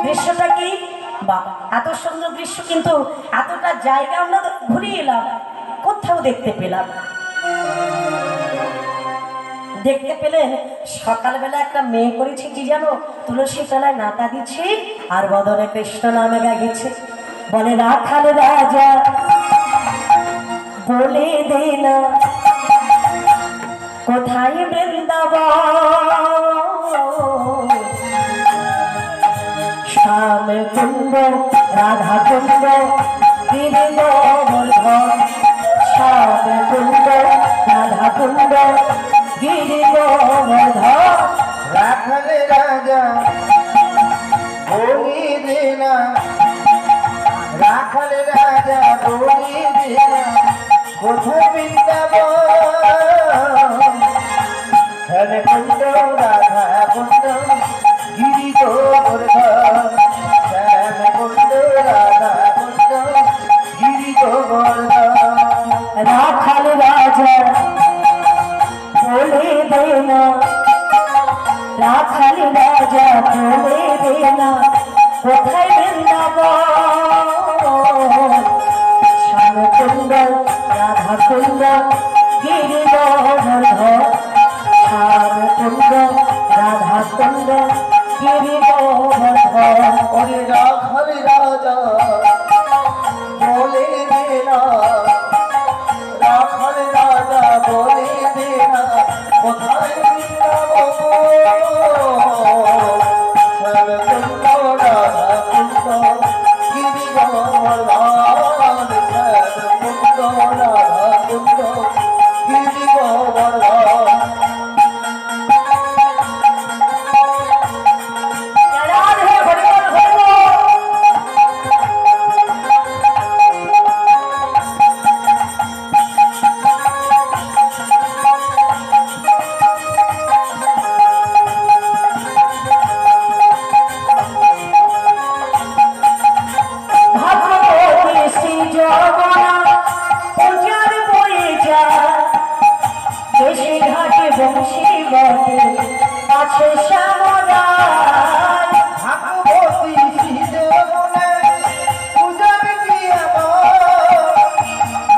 দৃশ্যটা কি বা এত সুন্দর দৃশ্য, কিন্তু এতটা জায়গা আমরা ঘুরে এলাম, কোথাও দেখতে পেলাম। দেখতে পেলেন সকালবেলা একটা মেয়ে করেছে কি জানো, তুলসী তলায় নাতা দিচ্ছে আর বদনে কৃষ্ণ নামে গাইছে। বলে রাখাল রাজা বলে দে না কোথায় বৃন্দাবন, শ্যাম কুণ্ড রাধা কুণ্ড গিরি গোবর্ধন, শ্যাম কুণ্ড রাধা কুণ্ড গিরি গোবর্ধন। রাখাল রাজা বলি দে না, রাখাল রাজা বলি দে না কোথায় বৃন্দাবন, শ্যাম কুণ্ড রাধা কুণ্ড গিরি গোবর্ধন, শ্যাম কুণ্ড রাধা কুণ্ড গিরি গোবর্ধন। রাখাল রাজা বলে দে না, রাখাল রাজা বলে দে না কোথায় বৃন্দাবন, শ্যাম কুণ্ড রাধা কুণ্ড গিরি গোবর্ধন, শ্যাম কুণ্ড রাধা কুণ্ড গিরি গোবর্ধন। ওরে রাখাল রাজা বলে দে না, রাখাল রাজা বলে দে না কোথায় বৃন্দাবন, শ্যাম কুণ্ড রাধা কুণ্ড গিরি গোবর্ধন, শ্যাম কুণ্ড রাধা কুণ্ড গিরি গোবর্ধন। রাধে হরি বল হরি বল। ভাগবতী শ্রী জগন্নাথ পূজার বয়ে যায়, দেশে ঘাটে বংশী বটে আছে শ্যামরায়। ভাগবতী শ্রীজগনে পূজার দিয়া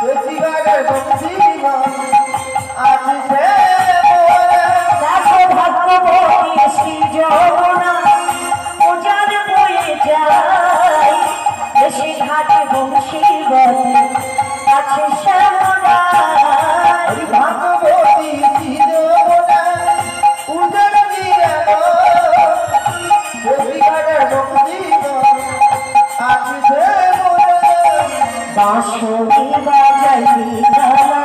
দেশিবারের বংশীগণ আছে সে মোরে। দেখো ভাগবতী শ্রী জগন্নাথ পূজার বয়ে যায়, দেশে ঘাটে বংশী বটে আছে শ্যামরায়। ভাগবতী শ্রীজগনে পূজার দিয়া দেশিবারের বংশীগণ আছে সে মোরে। বাঁশরি বাজাই গানা,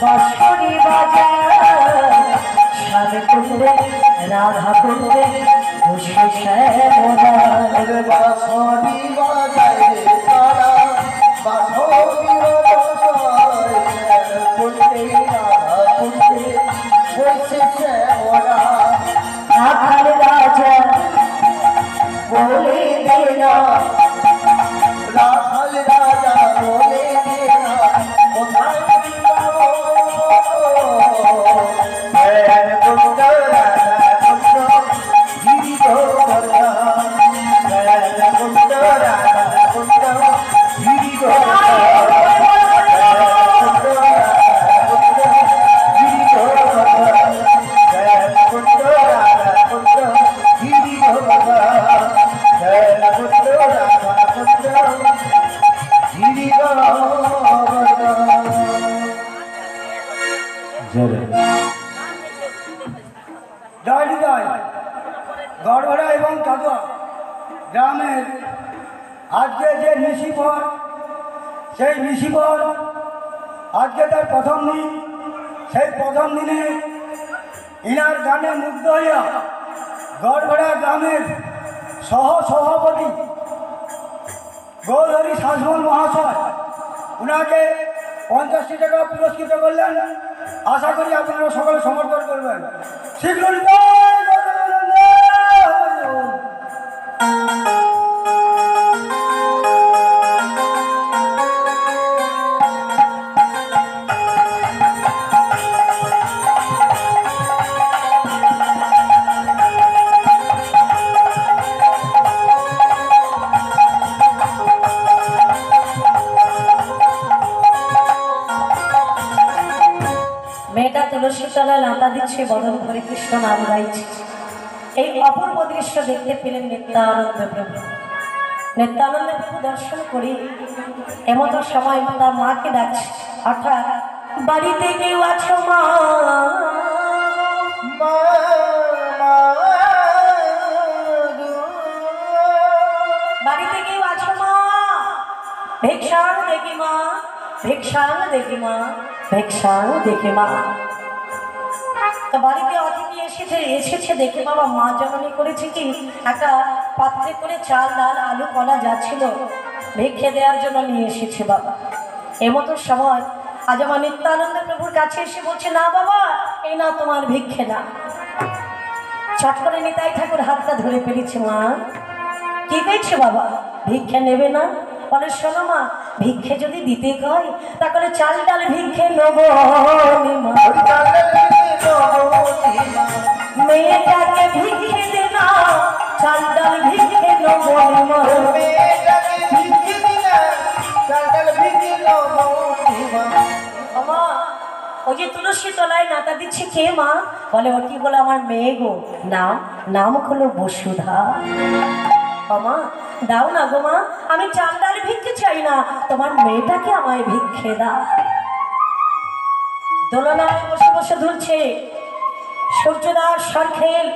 বাঁশরি বাজায়, শ্যাম কুণ্ডে রাধা কুণ্ডে বসে শ্যামরায়। ওরে বাঁশরি বাজায় রে তারা, বাঁশরির বাজায়, শ্যাম কুণ্ডে রাধা কুণ্ডে বসেছে ওরা। রাখাল রাজা বলে দে না, রাখাল রাজা বলে দে না কোথায় বৃন্দাবন, শ্যাম কুণ্ড রাধা কুণ্ড গিরি গোবর্ধন, শ্যাম কুণ্ড রাধা কুণ্ড গিরি গোবর্ধন, শ্যাম কুণ্ড রাধা কুণ্ড গিরি গোবর্ধন, শ্যাম কুণ্ড রাধা কুণ্ড গিরি গোবর্ধন, শ্যাম কুণ্ড রাধা কুণ্ড গিরি গোবর্ধন। জয় হৃদয় গড়গড়া এবং কাদুয়া গ্রামের আজকে যে নিশিপর, সেই নিশিপর আজকে তার প্রথম দিন। সেই প্রথম দিনে ইনার গানে মুগ্ধ হইয়া গড়গড়া গ্রামের সহসভাপতি গৌরহরি শাসমল মহাশয় উনাকে 50টি টাকা পুরস্কৃত করলেন। আশা করি আপনারা সকলে সমর্থন করবেন। শীঘ্র নাতা দিচ্ছে, বদন ভরে কৃষ্ণ নাম গাইছে। এই অপূর্ব দৃশ্য দেখতে পেলেন নিত্যানন্দ প্রভু। নিত্যানন্দ প্রভু দর্শন করে এমতো সময় তার মাকে ডাকছে, অর্থাৎ বাড়িতে কেউ আছো মা? মা মা বাড়িতে কেউ আছো মা? ভিক্ষাং দেখি মা, ভিক্ষাং দেখি মা, ভিক্ষাং দেখি মা। তো বাড়িতে অতিথি এসেছে দেখে বাবা মা জননী করেছে কি, একটা পাত্রে করে চাল ডাল আলু কলা যাচ্ছিল, ভিক্ষে দেওয়ার জন্য নিয়ে এসেছে বাবা। এমতো সময় আজ আমার নিত্যানন্দ প্রভুর কাছে এসে বলছে, না বাবা, এই না তোমার ভিক্ষে না। চট করে নিতাই ঠাকুর হাতটা ধরে ফেলেছে, মা কি পেয়েছে বাবা, ভিক্ষে নেবে না? বলে, শোনো মা, ভিক্ষে যদি দিতে কয় তাহলে চাল ডাল ভিক্ষে নেবো মা। মেয়েটাকে ভিক্ষে দে না, চাল ডাল ভিক্ষে নেবো মা। মা, ওই যে তুলসী তলায় নাতা দিচ্ছে কে মা? বলে, ওটি বলে আমার মেয়ে গো, নাম হলো বসুধা। মা দাও না গো মা, আমি চাল ডাল ভিক্ষে চাই না, তোমার মেয়েটাকে আমায় ভিক্ষে দাও। দোলনায় বসে বসে দুলছে সূর্যদাস সরখেল।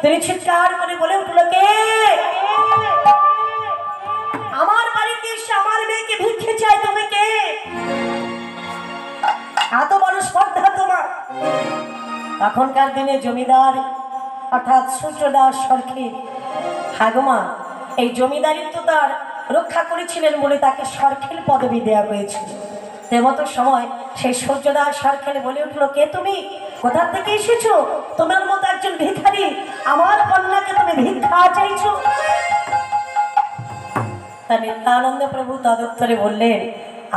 তিনি চিৎকার করে বলে উঠল, কে আমার বাড়িতে এসে আমার মেয়েকে ভিক্ষে চাই? তুমি কে? এত বড় স্পর্ধা তোমার? এখনকার দিনে জমিদার অর্থাৎ সূর্যদাস সরখেল, হ্যাঁ গো মা, এই জমিদারিত্ব তার রক্ষা করেছিলেন বলে তাকে সরখেল পদবি দেওয়া হয়েছিল। তেমতো সময় সেই সূর্যদাস সরখেল বলে উঠলো, কে তুমি? কোথা থেকে এসেছো? তোমার মতো একজন ভিখারি আমার কন্যাকে তুমি ভিক্ষা চাইছো? তা নিত্যানন্দ প্রভু তদুত্তরে বললেন,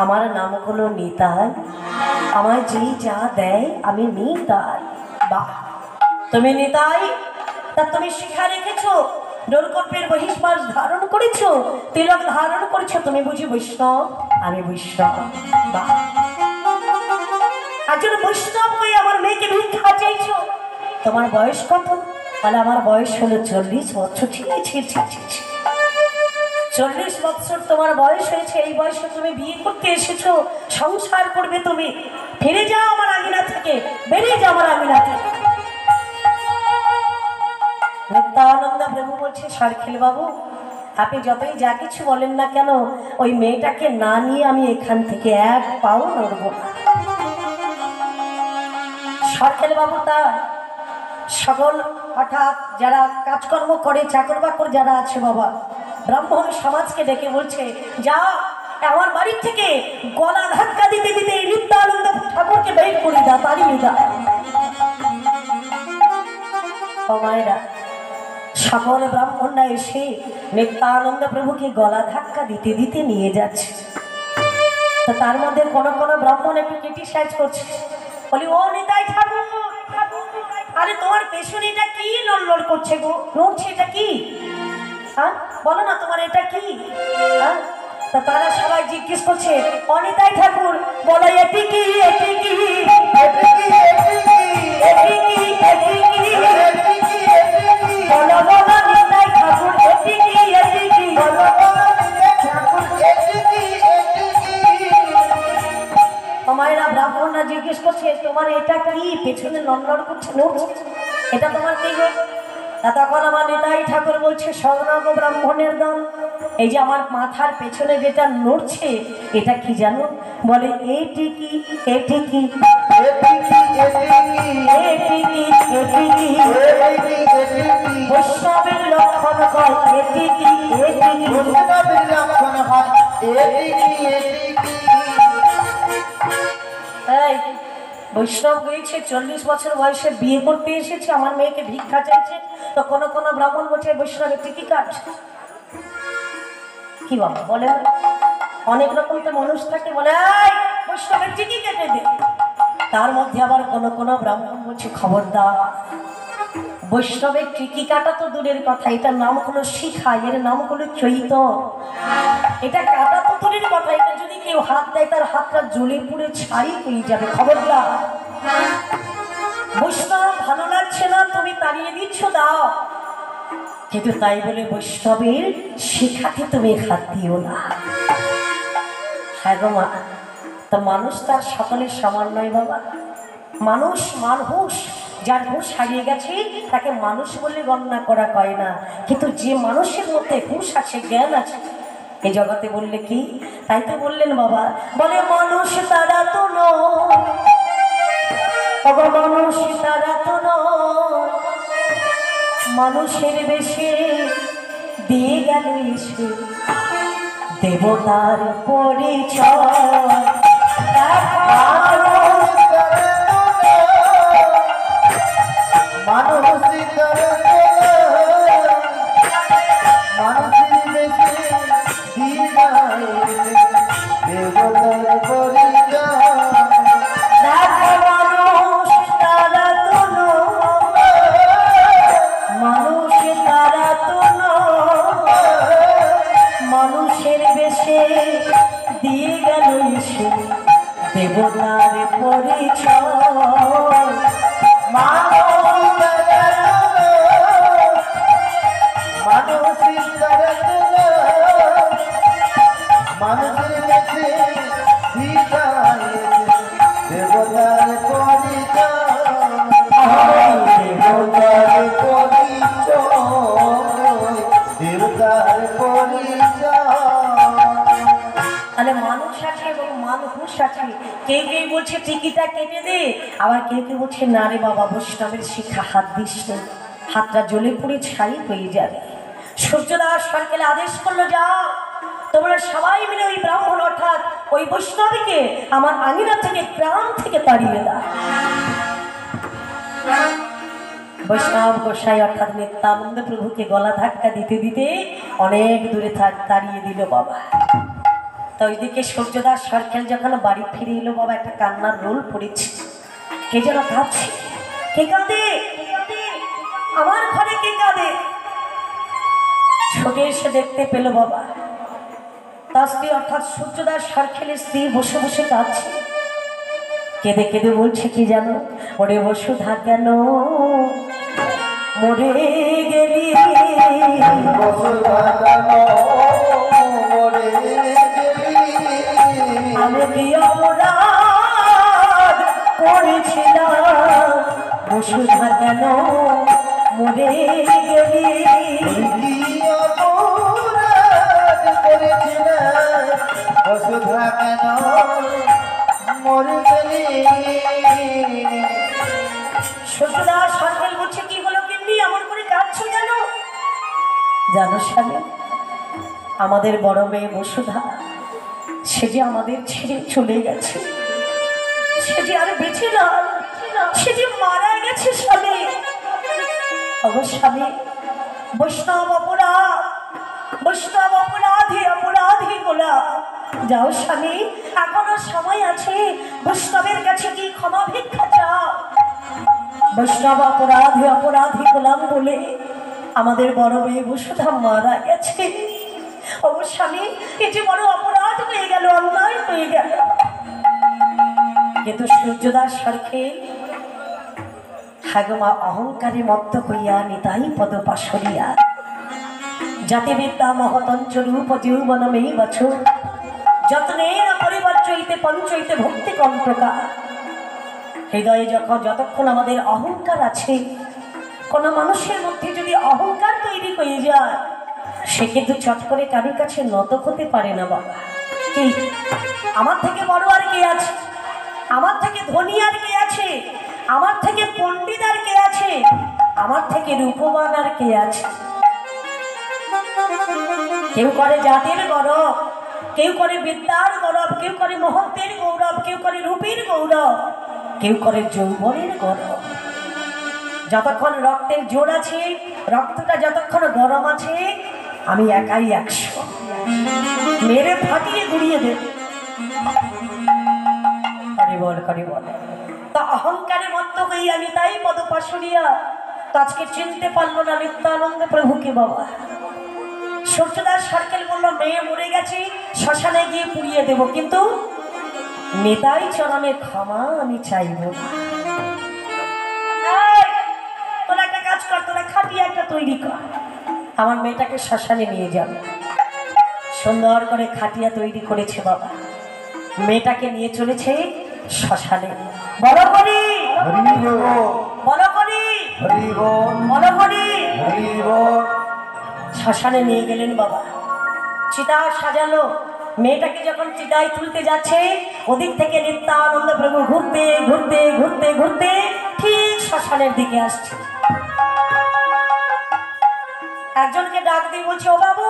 আমার নাম হলো নিতাই, আমায় যে যা দেয় আমি নিতাই। বাহ, তুমি নিতাই? তা তুমি শিখা রেখেছো, ডোরকল্পের বহিষ্পাস ধারণ করেছো, তিলক ধারণ করেছো, তুমি বুঝি বৈষ্ণব? আমি বৈষ্ণব। বাহ, একজন বৈষ্ণব হয়ে আমার মেয়েকে ভিক্ষা চাইছো। তোমার বয়স কত? বলে, আমার বয়স হলো 40 বছর। ঠিক আছে, 40 বছর তোমার বয়স হয়েছে, এই বয়সে তুমি বিয়ে করতে এসেছো, সংসার করবে তুমি। ফিরে যাও আমার আঙিনা থেকে, বেরিয়ে যাও আমার আঙিনা থেকে। নিত্যানন্দ প্রভু বলছে, সরখেল বাবু, আপনি যতই যা কিছু বলেন না কেন, ওই মেয়েটাকে না নিয়ে আমি এখান থেকে এক পাও নড়ব না। সরখেল বাবু তার সকল অর্থাৎ যারা কাজকর্ম করে, চাকর বাকর যারা আছে বাবা, ব্রাহ্মণ সমাজকে ডেকে বলছে, যা আমার বাড়ির থেকে গলা ধাক্কা দিতে দিতে এই নিত্যানন্দ ঠাকুরকে বের করে দাও, তাড়িয়ে দাও। মায়েরা, সকল ব্রাহ্মণরা এসে নিত্যানন্দ প্রভুকে গলা ধাক্কা দিতে দিতে নিয়ে যাচ্ছে। তো তার মধ্যে কোন কোন ব্রাহ্মণ একটু ক্রিটিসাইজ করছে, বলি, ও নিতাই ঠাকুর, আরে তোমার পেছনে এটা কি লড়লড় করছে গো, নড়ছে এটা কি? হ্যাঁ বলো না, তোমার এটা কি? হ্যাঁ, তা তারা সবাই জিজ্ঞেস করছে, অনিতাই ঠাকুর বলো, এটি কি? এটি কি? এটি কি? এটি কি? এটি কি? বলো বলো নিতাই ঠাকুর, এটি কি? এটি কি? বলো বলো নিতাই ঠাকুর, এটি কি? এটি কি? মায়েরা, ব্রাহ্মণরা জিজ্ঞেস করছে, তোমার এটা কি পেছনে লড়লড় করছে, নড়ছে, এটা তোমার কি গো? তখন আমার নিতাই ঠাকুর বলছে, স্বর্ণাগ ব্রাহ্মণের দল, এই যে আমার মাথার পেছনে যেটা নড়ছে এটা কি জানো? বলে, এটি কি? এটি কি? বৈষ্ণবের লক্ষণ হয় এটি কি? এটি কি? বৈষ্ণবের লক্ষণ হয় এটি কি? এটি কি? এই বৈষ্ণব হয়েছে, 40 বছর বয়সে বিয়ে করতে এসেছে, আমার মেয়েকে ভিক্ষা চাইছে। তো কোনো কোনো ব্রাহ্মণ বলছে, বৈষ্ণবের টিকি কাট কি বাবা বলে? অনেক রকম তো মানুষ থাকে, বলে বৈষ্ণবের টিকি কেটে দে। তার মধ্যে আবার কোনো কোনো ব্রাহ্মণ বলছে, খবরদার, বৈষ্ণবের টিকি কাটা তো দূরের কথা, এটার নাম হলো শিখা, এর নাম হলো চৈত, এটা কাটা তো দূরের কথা, এটা যদি কেউ হাত দেয় তার হাতটা জ্বলে পুড়ে ছাই হয়ে যাবে, খবরদার। বৈষ্ণব ভালো লাগছে না, তুমি তাড়িয়ে দিচ্ছ, দাও, কিন্তু তাই বলে বৈষ্ণবের শিখাতে তুমি হাত দিও না। হ্যাঁ গো মা, তো মানুষ তার সকলের সমান নয় বাবা। মানুষ মানুষ, যার হুঁশ হারিয়ে গেছে তাকে মানুষ বলে গণনা করা হয় না, কিন্তু যে মানুষের মধ্যে হুঁশ আছে, জ্ঞান আছে, এই জগতে বললে কি, তাই তো বললেন বাবা, বলে মানুষ তারা তো নয়, মানুষ তারা তো নয়, মানুষের বেশে দিয়ে গেল এসে দেবতার পরিচয়। মানুষের বেশে দিয়ে গেল এসে দেবতার পরিচয়। মানুষের কাছে দেবতার তাহলে মানুষ আছে এবং মানুষ আছে। কেউ কেউ বলছে টিকিটা কেটে দে, আবার কেউ কেউ বলছে না রে বাবা, বৈষ্ণবের শিক্ষা হাত দিস না, হাতটা জ্বলে পুড়ে ছাই হয়ে যাবে। সূর্যদাস সরকারে আদেশ করলো, যাও তোমরা সবাই মিলে ওই ব্রাহ্মণ অর্থাৎ ওই বৈষ্ণবীকে আমার আঙিনা থেকে, গ্রাম থেকে তাড়িয়ে দাও। বৈষ্ণব গোসাই অর্থাৎ নিত্যানন্দ প্রভুকে গলা ধাক্কা দিতে দিতে অনেক দূরে তাড়িয়ে দিল বাবা। তো ওইদিকে সূর্যদাস সরকার যখন বাড়ি ফিরে এলো বাবা, একটা কান্নার রোল পড়েছে। কে যেন কাঁদছে, কে কাঁদে, আমার ঘরে কে কাঁদে। ছুটে এসে দেখতে পেল বাবা, তার স্ত্রী অর্থাৎ সূর্যদাস সরকারের স্ত্রী বসে বসে কাঁদছে। কেঁদে কেঁদে বলছে কি জানো, ওরে বসুধা কেন মরে গেলি, আমি কি অপরাধ করেছিলাম, বসুধা কেন মরে গেলি, বসুধা কেন মরে গেলি। সূর্যদাস সরকার বলছে কি হলো কিন্নি, এমন করে কাঁদছো কেন? জানো স্বামী, আমাদের বড় মেয়ে বসুধা, সে যে আমাদের ছেড়ে চলে গেছে, সে যে আর বেঁচে না, সে যে মারা গেছে স্বামী। স্বামী, বৈষ্ণব অপরাধ, বৈষ্ণব অপরাধী, অপরাধী গোলা। যাও স্বামী, এখনো সময় আছে, বৈষ্ণবের কাছে কি ক্ষমা ভিক্ষা চাও। বৈষ্ণব অপরাধী, অপরাধী গোলাম বলে আমাদের বড় মেয়ে বসুধা মারা গেছে। স্বামী, এ যে বড় অপরাধ হয়ে গেল, অন্যায় হয়ে গেল। কিন্তু সূর্যদাস সরকার হাগমা অহংকারে মত্ত হইয়া নিতাই পদ পাশরিয়া জাতিবিদ্যা মহতঞ্চ রূপ যৌবনমেই বছর যত্নের পরিবর্চইতে পঞ্চইতে ভক্তি কণ্টকা। হৃদয়ে যতক্ষণ আমাদের অহংকার আছে, কোনো মানুষের মধ্যে যদি অহংকার তৈরি হয়ে যায়, সে কিন্তু চট করে কারোর কাছে নত হতে পারে না বাবা। কি আমার থেকে বড় আর কে আছে, আমার থেকে ধনী আর কে আছে, আমার থেকে পণ্ডিত আর কে আছে, আমার থেকে রূপবান আর কে আছে। কেউ করে জাতির গৌরব, কেউ করে বিদ্যার গৌরব, কেউ করে মহত্বের গৌরব, কেউ করে রূপের গৌরব, কেউ করে যৌবনের গৌরব। যতক্ষণ রক্তের জোর আছে, রক্তটা যতক্ষণ গরম আছে, আমি একাই 100, মেরে ফাটিয়ে গুড়িয়ে দেব। করে বল তা অহংকারে মত্ত হই আমি, তাই পদপাশরিয়া। তো আজকে চিনতে পারলো না নিত্যানন্দ প্রভুকে বাবা। সূর্যদাস সরকার বলল, মেয়ে মরে গেছে, শ্মশানে গিয়ে পুড়িয়ে দেব, কিন্তু নিতাই চরণে ক্ষমা আমি চাইব না। তৈরি কর, আমার মেয়েটাকে শ্মশানে নিয়ে যাবে। সুন্দর করে খাটিয়া তৈরি করেছে বাবা, মেয়েটাকে নিয়ে চলেছে শ্মশানে। বলো করি, হরি বল, বলো করি, হরি বল, বলো করি। হরি বল। শ্মশানে নিয়ে গেলেন বাবা, চিতা সাজালো। মেয়েটাকে যখন চিতায় তুলতে যাচ্ছে, ওদিক থেকে নিত্যানন্দ প্রভু ঘুরতে ঘুরতে ঘুরতে ঘুরতে ঠিক শ্মশানের দিকে আসছে। একজনকে ডাক দিয়ে বলছে, ও বাবু,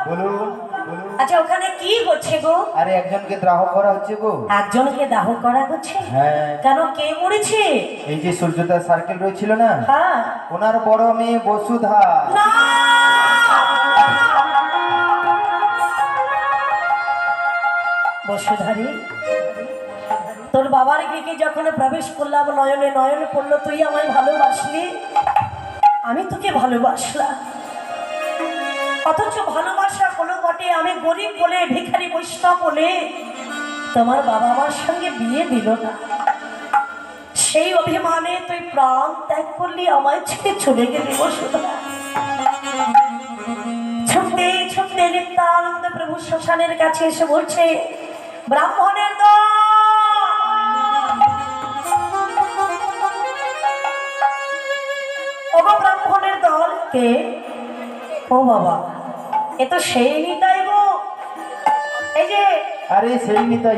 বলুন বলুন। আচ্ছা ওখানে কি হচ্ছে গো? আরে একজনকে দাহ করা হচ্ছে গো। একজনকে দাহ করা হচ্ছে? হ্যাঁ। কেন, কে মরেছে? এই যে সূর্যদার সার্কেল রয়েছিল না, হ্যাঁ। ওনার বড় মেয়ে বসুধা। না, বসুধারী, তোর বাবার গৃহে যখন প্রবেশ করলাম, নয়নে নয়ন পড়লো, তুই আমায় ভালোবাসলি, আমি তোকে ভালোবাসলাম। অথচ ভালোবাসা কোনো বটে, আমি গরিব বলে, ভিখারি বৈষ্ণব বলে তোমার বাবা আমার সঙ্গে বিয়ে দিল না। সেই অভিমানে তুই প্রাণ ত্যাগ করলি, আমায় ছেড়ে চলে গেলি বসুধা। ছুটতে ছুটতে নিত্যানন্দ প্রভু শ্মশানের কাছে এসে বলছে, ব্রাহ্মণের দল, ব্রাহ্মণের দল কে? ও বাবা, এ তো সেই নিতাই গো। এই যে, আরে সেই নিতাই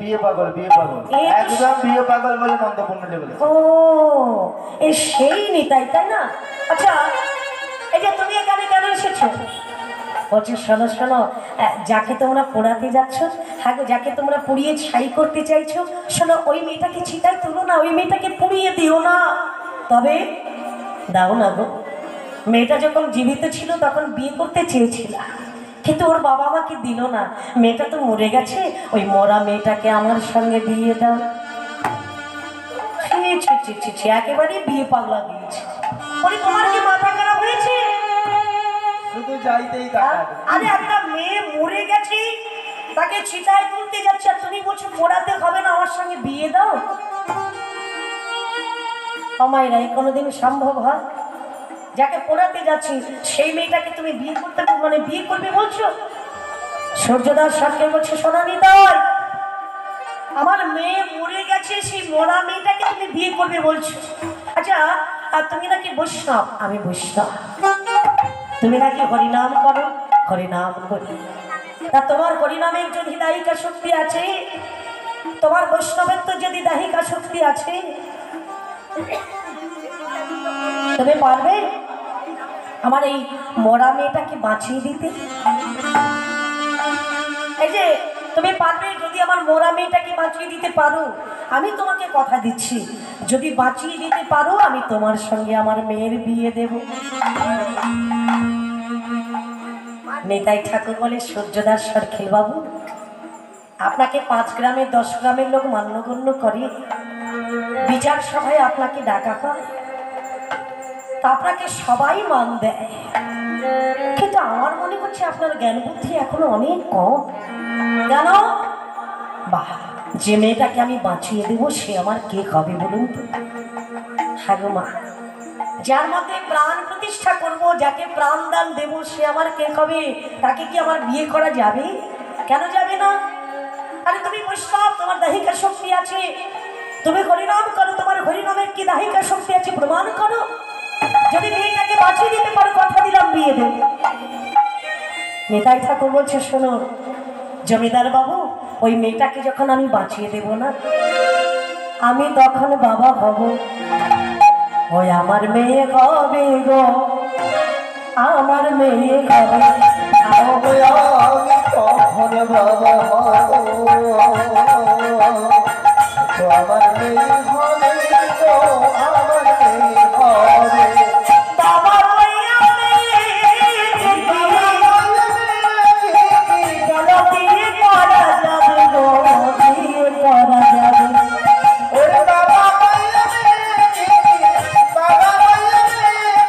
বিয়ে পাগল, বিয়ে পাগল, এই তো- একদম বিয়ে পাগল বলে নন্দপূর্ণ বলে। ও এই সেই নিতাই, তাই না? আচ্ছা, এই যে তুমি এখানে কেন এসেছো? বলছে, শোনো শোনো, যাকে তোমরা পোড়াতে যাচ্ছ, হ্যাঁ গো, যাকে তোমরা পুড়িয়ে ছাই করতে চাইছো, শোনো, ওই মেয়েটাকে চিতায় তুলো না, ওই মেয়েটাকে পুড়িয়ে দিও না। তবে দাও না গো, মেয়েটা যখন জীবিত ছিল তখন বিয়ে করতে চেয়েছিলাম, কিন্তু ওর বাবা আমাকে দিল না। মেয়েটা তো মরে গেছে, ওই মরা মেয়েটাকে আমার সঙ্গে বিয়ে দাও। একেবারে বিয়ে পাগলা দিয়েছে। বলি, তোমার কি মাথা খারাপ হয়েছে? শুধু যাইতেই তাকাবে। আরে একটা মেয়ে মরে গেছে, তাকে চিতায় তুলতে যাচ্ছে, আর তুমি বলছো পোড়াতে হবে না, আমার সঙ্গে বিয়ে দাও। আমায় রাই কোনোদিন সম্ভব হয়? যাকে পোড়াতে যাচ্ছি সেই মেয়েটাকে তুমি বিয়ে করতে, মানে বিয়ে করবে বলছো? সূর্যদাস সরকার বলছে, শোনা নিতাই, আমার মেয়ে মরে গেছে, সেই মরা মেয়েটাকে তুমি বিয়ে করবে বলছো? আচ্ছা, আর তুমি নাকি বৈষ্ণব? আমি বৈষ্ণব। তুমি নাকি হরিনাম করো? হরিনাম করি। তা তোমার হরিনামের যদি দাহিকা শক্তি আছে, তোমার বৈষ্ণবের তো যদি দাহিকা শক্তি আছে, তুমি পারবে আমার এই মরা মেয়েটাকে বাঁচিয়ে দিতে? এই যে তুমি পারবে, যদি আমার মরা মেয়েটাকে বাঁচিয়ে দিতে পারো, আমি তোমাকে কথা দিচ্ছি, যদি বাঁচিয়ে দিতে পারো, আমি তোমার সঙ্গে আমার মেয়ের বিয়ে দেব। নিতাই ঠাকুর বলে, সূর্যদাস সরখিল বাবু, আপনাকে 5 গ্রামের 10 গ্রামের লোক মান্যগণ্য করে, বিচার সভায় আপনাকে ডাকা হয়, তা আপনাকে সবাই মান দেয়, কিন্তু আমার মনে হচ্ছে আপনার জ্ঞান বুদ্ধি এখনো অনেক কম। কেন? বাহ, যে মেয়েটাকে আমি বাঁচিয়ে দেবো সে আমার কে হবে বলুন তো? হ্যাঁ গো মা, যার মধ্যে প্রাণ প্রতিষ্ঠা করব, যাকে প্রাণ দান দেবো, সে আমার কে হবে? তাকে কি আমার বিয়ে করা যাবে? কেন যাবে না? আরে তুমি বৈষ্ণব, তোমার দাহিকা শক্তি আছে, তুমি হরিনাম করো, তোমার হরিনামের কি দাহিকা শক্তি আছে প্রমাণ করো। যদি মেয়েটাকে বাঁচিয়ে দিতে পারো, কথা দিলাম বিয়ে দেব। নিতাই ঠাকুর বলছে, শোনো জমিদার বাবু, ওই মেয়েটাকে যখন আমি বাঁচিয়ে দেব না, আমি তখন বাবা হব, ওই আমার মেয়ে হবে গো, আমার মেয়ে হবে। আমি কখন বাবা হব, তো আমার মেয়ে হবে গো, আমার মেয়ে হবে। বাবা হইয়া মেয়ে, কেন বিয়ে করা যাবে গো, বিয়ে করা যাবে। ওরে বাবা হইয়া মেয়ে, বাবা হইয়া মেয়ে,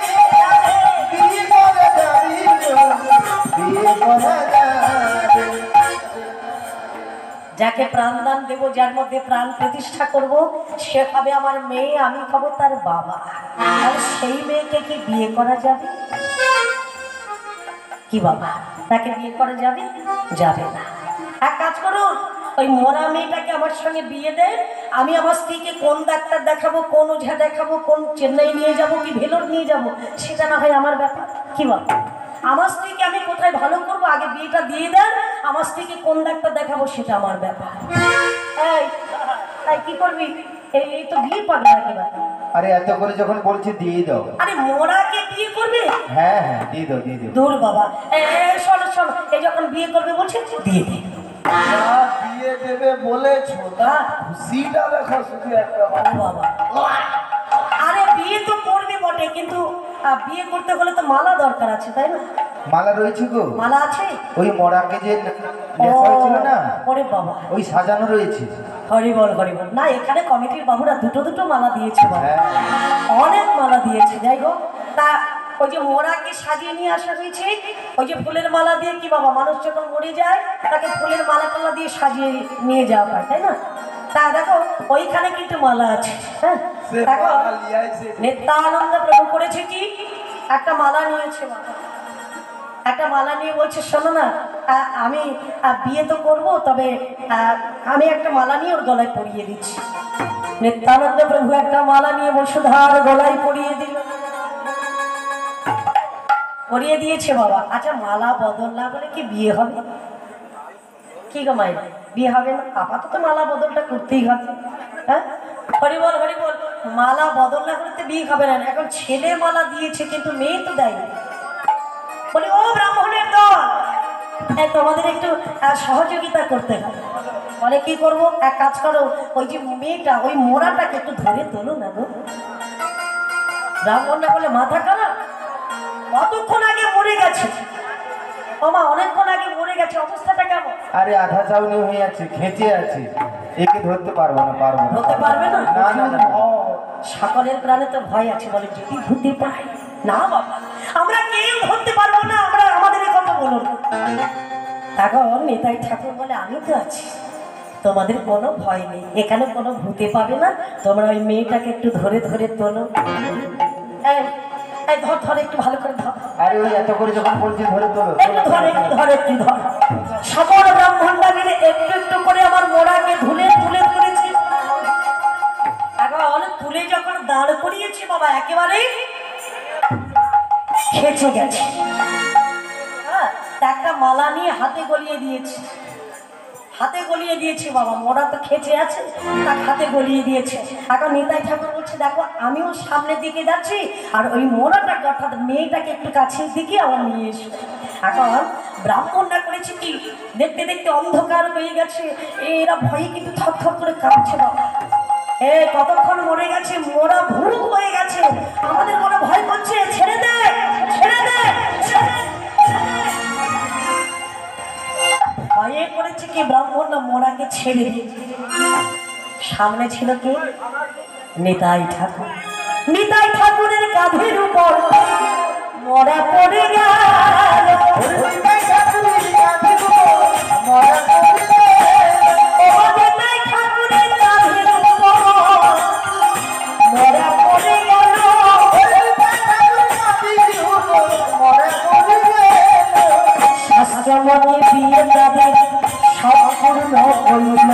বিয়ে করা যাবি গো, বিয়ে করা যাবে। যাকে প্রাণদান দেব, যার মধ্যে প্রাণ প্রতিষ্ঠা করব, সে হবে আমার মেয়ে, আমি হব তার বাবা। আর সেই মেয়েকে কি বিয়ে করা যাবে? কি বাবা, তাকে বিয়ে করা যাবে? যাবে না। এক কাজ করুন, ওই মরা মেয়েটাকে আমার সঙ্গে বিয়ে দেন। আমি আমার স্ত্রীকে কোন ডাক্তার দেখাবো, কোন ওঝা দেখাবো, কোন চেন্নাই নিয়ে যাব কি ভেলোর নিয়ে যাব, সেটা না হয় আমার ব্যাপার। কি বল? আমার স্ত্রীকে আমি কোথায় ভালো করবো, আগে বিয়েটা দিয়ে দেন। আমার স্ত্রীকে কোন ডাক্তার দেখাবো সেটা আমার ব্যাপার। এই এই কি করবি? এই তো বিয়ে পাবে না একেবারে। আরে এত করে যখন বলছি দিয়ে দাও। আরে মরাকে বিয়ে করবে? হ্যাঁ হ্যাঁ দিয়ে দাও দিয়ে দাও। দূর বাবা, শোনো শোনো, এই যখন বিয়ে করবে বলছে দিয়ে দে। যা দিয়ে দেবে বলেছো তা খুশিটা দেখো শুধু একটা। ও বাবা, আরে বিয়ে তো করবে বটে, কিন্তু বিয়ে করতে হলে তো মালা দরকার আছে, তাই না? মালা রয়েছে গো। মালা আছে? ওই মরাকে যে লেখা হয়েছিল না, ওরে বাবা, ওই সাজানো রয়েছে। হরিবল হরিবল। না, এখানে কমিটির বাবুরা দুটো দুটো মালা দিয়েছে বাবা, হ্যাঁ অনেক মালা দিয়েছে। যাই হোক, তা ওই যে মোড়াকে সাজিয়ে নিয়ে আসা হয়েছে, ওই যে ফুলের মালা দিয়ে, কি বাবা, মানুষ যখন মরে যায় তাকে ফুলের মালা টালা দিয়ে সাজিয়ে নিয়ে যাওয়া হয়, তাই না? তা দেখো ওইখানে কিন্তু মালা আছে। হ্যাঁ দেখো, নিত্যানন্দ প্রভু করেছে কি, একটা মালা নিয়েছে, একটা মালা নিয়ে বলছে, শোনো না, আমি বিয়ে তো করবো, তবে আমি একটা মালা নিয়ে ওর গলায় পরিয়ে দিচ্ছি। নিত্যানন্দ প্রভু একটা মালা নিয়ে বসুধার গলায় পরিয়ে দিল, পরিয়ে দিয়েছে বাবা। আচ্ছা, মালা বদল না বলে কি বিয়ে হবে? কি গো মাই, বিয়ে হবে না? আপাতত মালা বদলটা করতেই হবে। হ্যাঁ, হরিবল হরিবল। মালা বদল না করতে বিয়ে হবে না। এখন ছেলে মালা দিয়েছে কিন্তু মেয়ে তো দেয়নি। বলি, ও ব্রাহ্মণের দল, তোমাদের একটু সহযোগিতা করতে হবে। বলে, কি করবো? এক কাজ করো, ওই যে মেয়েটা, ওই মোড়াটাকে একটু ধরে তোলো না গো। ব্রাহ্মণরা বলে, মাথা খারাপ, কতক্ষণ আগে মরে গেছে। ও মা, অনেকক্ষণ আগে মরে গেছে, অবস্থাটা কেমন? আরে আধা চাউনি হয়ে আছে, খেঁচে আছে, একে ধরতে পারবো না, পারবো না। ধরতে পারবে না? না না না। ও, সকলের প্রাণে তো ভয় আছে, বলে যদি ভূতে পাই। না বাবা, আমরা কেউ ধরতে পারবো না, আমরা আমাদের কথা বলুন। এখন নিতাই ঠাকুর বলে, আমি তো আছি, তোমাদের কোনো ভয় নেই, এখানে কোনো ভূতে পাবে না। তোমরা ওই মেয়েটাকে একটু ধরে ধরে তোলো। এই এই ধর ধর, একটু ভালো করে ধর। আরে ওই এত করে যখন বলছি ধরে তোলো। একটু ধর, একটু ধর, একটু ধর। সকল ব্রাহ্মণরা মিলে একটু একটু করে আমার মোড়াকে তুলে তুলে তুলেছি। এখন তুলে যখন দাঁড় করিয়েছি বাবা, একেবারে খেচে গেছে। হ্যাঁ, একটা মালা নিয়ে হাতে গলিয়ে দিয়েছি, হাতে গলিয়ে দিয়েছি বাবা। মোড়া তো খেচে আছে, তার হাতে গলিয়ে দিয়েছে। এখন নিতাই ঠাকুর বলছে, দেখো আমিও সামনের দিকে যাচ্ছি, আর ওই মোড়াটাকে অর্থাৎ মেয়েটাকে একটু কাছের দিকে আমার নিয়ে এসো। এখন ব্রাহ্মণরা করেছে কি, দেখতে দেখতে অন্ধকার হয়ে গেছে, এরা ভয়ে কিন্তু থরথর করে কাঁপছে বাবা। কতক্ষণ মরে গেছে, মোড়া ভুরুক হয়ে গেছে, আমাদের মনে ভয় করছে, ছেড়ে দে ছেড়ে দে। ভয়ে করেছে কি, ব্রাহ্মণ না মোড়াকে ছেড়ে দিয়েছে। সামনে ছিল কি, নিতাই ঠাকুর। নিতাই ঠাকুরের কাঁধের উপর মোড়া পড়ে গেল। নিতাই ঠাকুরের কাঁধের উপর মোড়া পড়ে গেল। নিতাই ঠাকুরের কাঁধের উপর মোড়া পড়ে গেল। শাস্ত্রমতে বিয়ে তাদের সম্পূর্ণ হইল।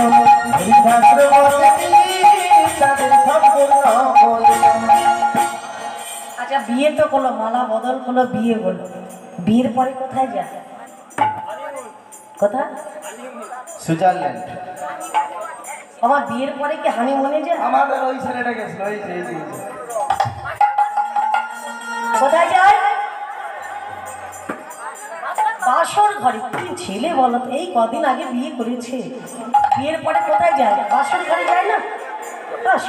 আচ্ছা, বিয়ে তো কোনো মালা বদল কোনো বিয়ে হলো, বিয়ের পরে কোথায় যায়? কোথায়? সুইজারল্যান্ড। আমার বিয়ের পরে কি হানিমুনে যায়? আমাদের ওই ছেলেটা গেছিল, এই যে কোথায় যায়? বাসর ঘরে। কি ছেলে বলো তো, এই কদিন আগে বিয়ে করেছে, বিয়ের পরে কোথায় যায়? বাসর ঘরে যায় না,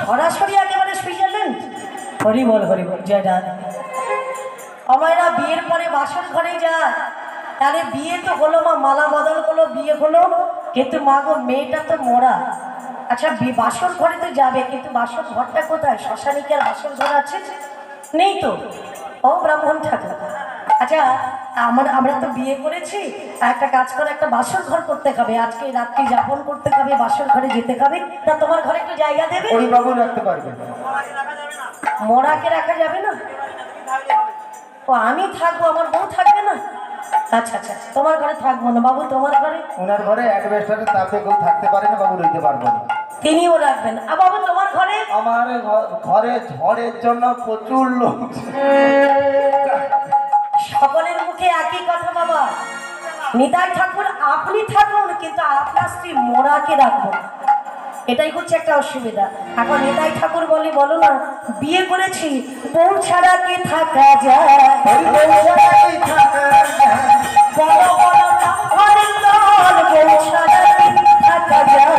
সরাসরি একেবারে সুইজারল্যান্ড। হরিবল হরিবল, জয় রাধা। আমারা বিয়ের পরে বাসর ঘরে যায়, তাহলে বিয়ে তো হলো মা, মালা বদল হলো, বিয়ে হলো, কিন্তু মা গো মেয়েটা তো মরা। আচ্ছা, বাসর ঘরে তো যাবে, কিন্তু বাসর ঘরটা কোথায়? শ্মশানিকার বাসর ঘর আছে? নেই তো। ও ব্রাহ্মণ ঠাকুর, আচ্ছা আমরা তো বিয়ে করেছি, একটা কাজ করে একটা বাসর ঘর করতে হবে, আজকে রাত্রি যাপন করতে হবে, বাসর ঘরে যেতে হবে। তা তোমার ঘরে একটু জায়গা দেবে? ওই বাবু রাখতে পারবে। মোড়াকে রাখা যাবে না? ও আমি থাকবো, আমার বউ থাকবে না? আচ্ছা আচ্ছা, তোমার ঘরে থাকবো না বাবু, তোমার ঘরে? ওনার ঘরে অ্যাডভেস্টারের তাপে কেউ থাকতে পারে না বাবু, রইতে পারবো না। তিনিও রাখবেন। আর বাবু তোমার ঘরে? আমার ঘরে ঝড়ের জন্য প্রচুর লোক। সকলের মুখে একই কথা বাবা, নিতাই ঠাকুর আপনি থাকুন, কিন্তু আপনার স্ত্রী মোড়াকে রাখবো না। এটাই হচ্ছে একটা অসুবিধা। এখন নিতাই ঠাকুর বলে, বলো না, বিয়ে করেছি, বউ ছাড়া কি থাকা যায়? বলো বলো ব্রাহ্মণের দল, বউ ছাড়া কি থাকা যায়?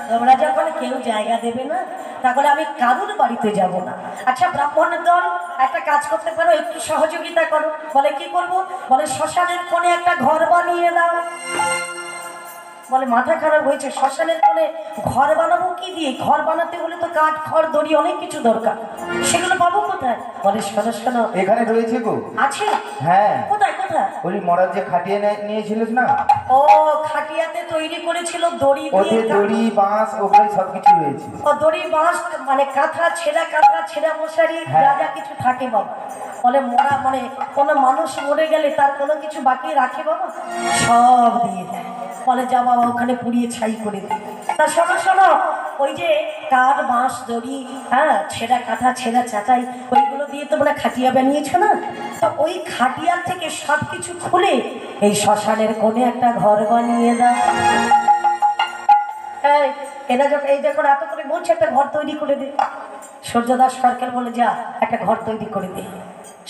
তোমরা যখন কেউ জায়গা দেবে না, তাহলে আমি কারুর বাড়িতে যাব না। আচ্ছা ব্রাহ্মণের দল, একটা কাজ করতে পারো, একটু সহযোগিতা করো। বলে কি করব? বলে শ্মশানের কোণে একটা ঘর বানিয়ে দাও। বলে মাথা খারাপ হয়েছে, শ্মশানের কোণে ঘর বানাবো কি দিয়ে? ঘর বানাতে হলে তো কাঠ, খড়, দড়ি, অনেক কিছু দরকার, সেগুলো পাবো কোথায়? বলে শোনো শোনো, এখানে রয়েছে গো। আছে? হ্যাঁ। কোথায় কোথায়? ওই মরার যে খাটিয়ে নিয়েছিলিস না, ও খাটিয়াতে তৈরি করেছিল দড়ি ওতে দিয়ে। দড়ি, বাঁশ, ওগুলোই সবকিছু রয়েছে। ও দড়ি, বাঁশ, মানে কাঁথা, ছেঁড়া কাঁথা, ছেঁড়া মশারি, হ্যাঁ। যা যা কিছু থাকে বাবা। বলে মোড়া, মানে কোনো মানুষ মরে গেলে তার কোনো কিছু বাকি রাখে বাবা? সব দিয়ে দেয়। বলে যা বাবা, ওখানে পুড়িয়ে ছাই করে দিই। তা শোনো শোনো, ওই যে কাঠ, বাঁশ, দড়ি, হ্যাঁ, ছেঁড়া কাঁথা, ছেঁড়া চাটাই, ওইগুলো দিয়ে তোমরা খাটিয়া বানিয়েছো না? তো ওই খাটিয়ার থেকে সব কিছু খুলে এই শ্মশানের কোণে একটা ঘর বানিয়ে দাও। এরা যখন এই দেখো এত করে বলছে, একটা ঘর তৈরি করে দে। সূর্যদাস সরকার বলে, যা একটা ঘর তৈরি করে দে।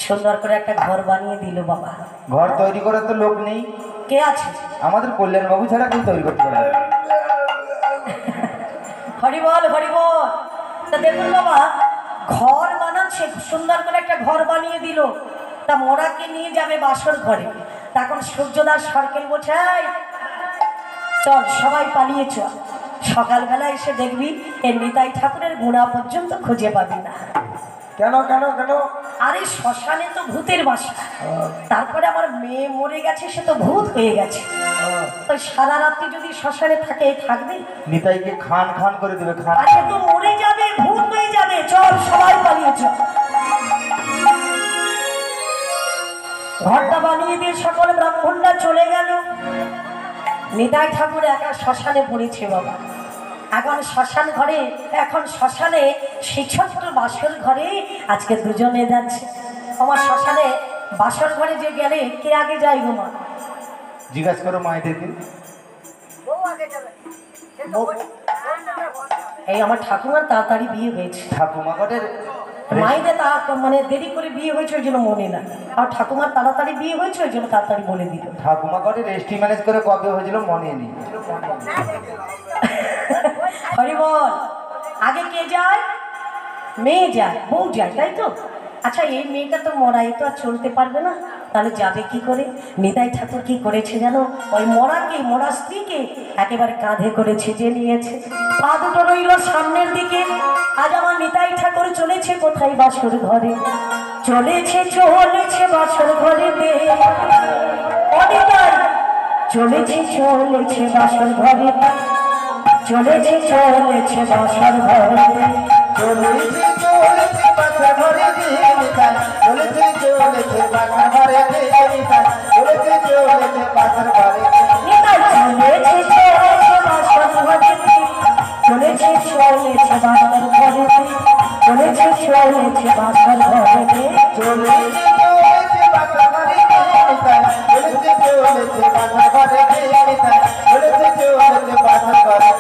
সুন্দর করে একটা ঘর বানিয়ে দিল বাবা। ঘর তৈরি করার তো লোক নেই। কে আছে? আমাদের কল্যাণ বাবু ছাড়া কেউ তৈরি করতে পারে না। হরি বল হরি বল। তা দেখুন বাবা, ঘর বানাচ্ছে, সুন্দর করে একটা ঘর বানিয়ে দিল। তা মোড়াকে নিয়ে যাবে বাসর ঘরে। তখন সূর্যদাস সরকার বলছে, এই, চল সবাই পালিয়ে চল, সকালবেলা এসে দেখবি এর নিতাই ঠাকুরের গোড়া পর্যন্ত খুঁজে পাবি না। কেন কেন কেন? আরে শ্মশানে তো ভূতের বাসা। তারপরে আমার মেয়ে মরে গেছে, সে তো ভূত হয়ে গেছে। তো সারা রাত্রি যদি শ্মশানে থাকে, থাকবে? নিতাইকে খান খান করে দেবে, খান। আরে তো মরে যাবে, ভূত হয়ে যাবে। চল সবাই পালিয়ে চল। ঘরটা বানিয়ে দিয়ে সকল ব্রাহ্মণরা চলে গেল। নিতাই ঠাকুর একা শ্মশানে পড়েছে বাবা। এখন শ্মশান ঘরে, এখন শ্মশানে সেই ছোট্ট বাসর ঘরে আজকে দুজনে যাচ্ছে। আমার শ্মশানে বাসর ঘরে যে গেলে কে আগে যায় গো মা? জিজ্ঞাসা করো মায়েদেরকে। এই আমার ঠাকুমার তাড়াতাড়ি বিয়ে হয়েছে। ঠাকুমা ঘরের মায়েদের তা মানে দেরি করে বিয়ে হয়েছে, ওই জন্য মনে না। আর ঠাকুমার তাড়াতাড়ি বিয়ে হয়েছে, ওই জন্য তাড়াতাড়ি বলে দিল। ঠাকুমা ঘরের রেস্টি ম্যানেজ করে কবে হয়েছিল মনে নেই। হরি বল। আগে কে যায়? মেয়ে যায়, বউ যায়, তাই তো? আচ্ছা এই মেয়েটা তো মরা, এ তো আর চলতে পারবে না, তাহলে যাবে কি করে? নিতাই ঠাকুর কি করেছে জানো? ওই মরাকে, মরা স্ত্রীকে একেবারে কাঁধে করেছে, যে নিয়েছে। পা দুটো রইল সামনের দিকে। আজ আমার নিতাই ঠাকুর চলেছে কোথায়? বাসর ঘরে চলেছে, চলেছে বাসর ঘরে। চলেছে চলেছে বাসর ঘরে, চলেছে চলেছে বাসর ঘরে। চলেছে চলেছে বাসা ঘরে দিয়ে নিতাই, চলেছে চলেছে বাসা ঘরে দিয়ে নিতাই, চলেছে চলেছে বাসার ঘরে। নিতাই চলেছে চলেছে বাসর ঘরে, চলেছে চলেছে বাসর ঘরে, চলেছে চলেছে বাসর ঘরে। চলেছে চলেছে বাসা ঘরে দিয়ে নিতাই, চলেছে চলেছে বাসা ঘরে দিয়ে নিতাই, চলেছে চলেছে বাসার ঘরে।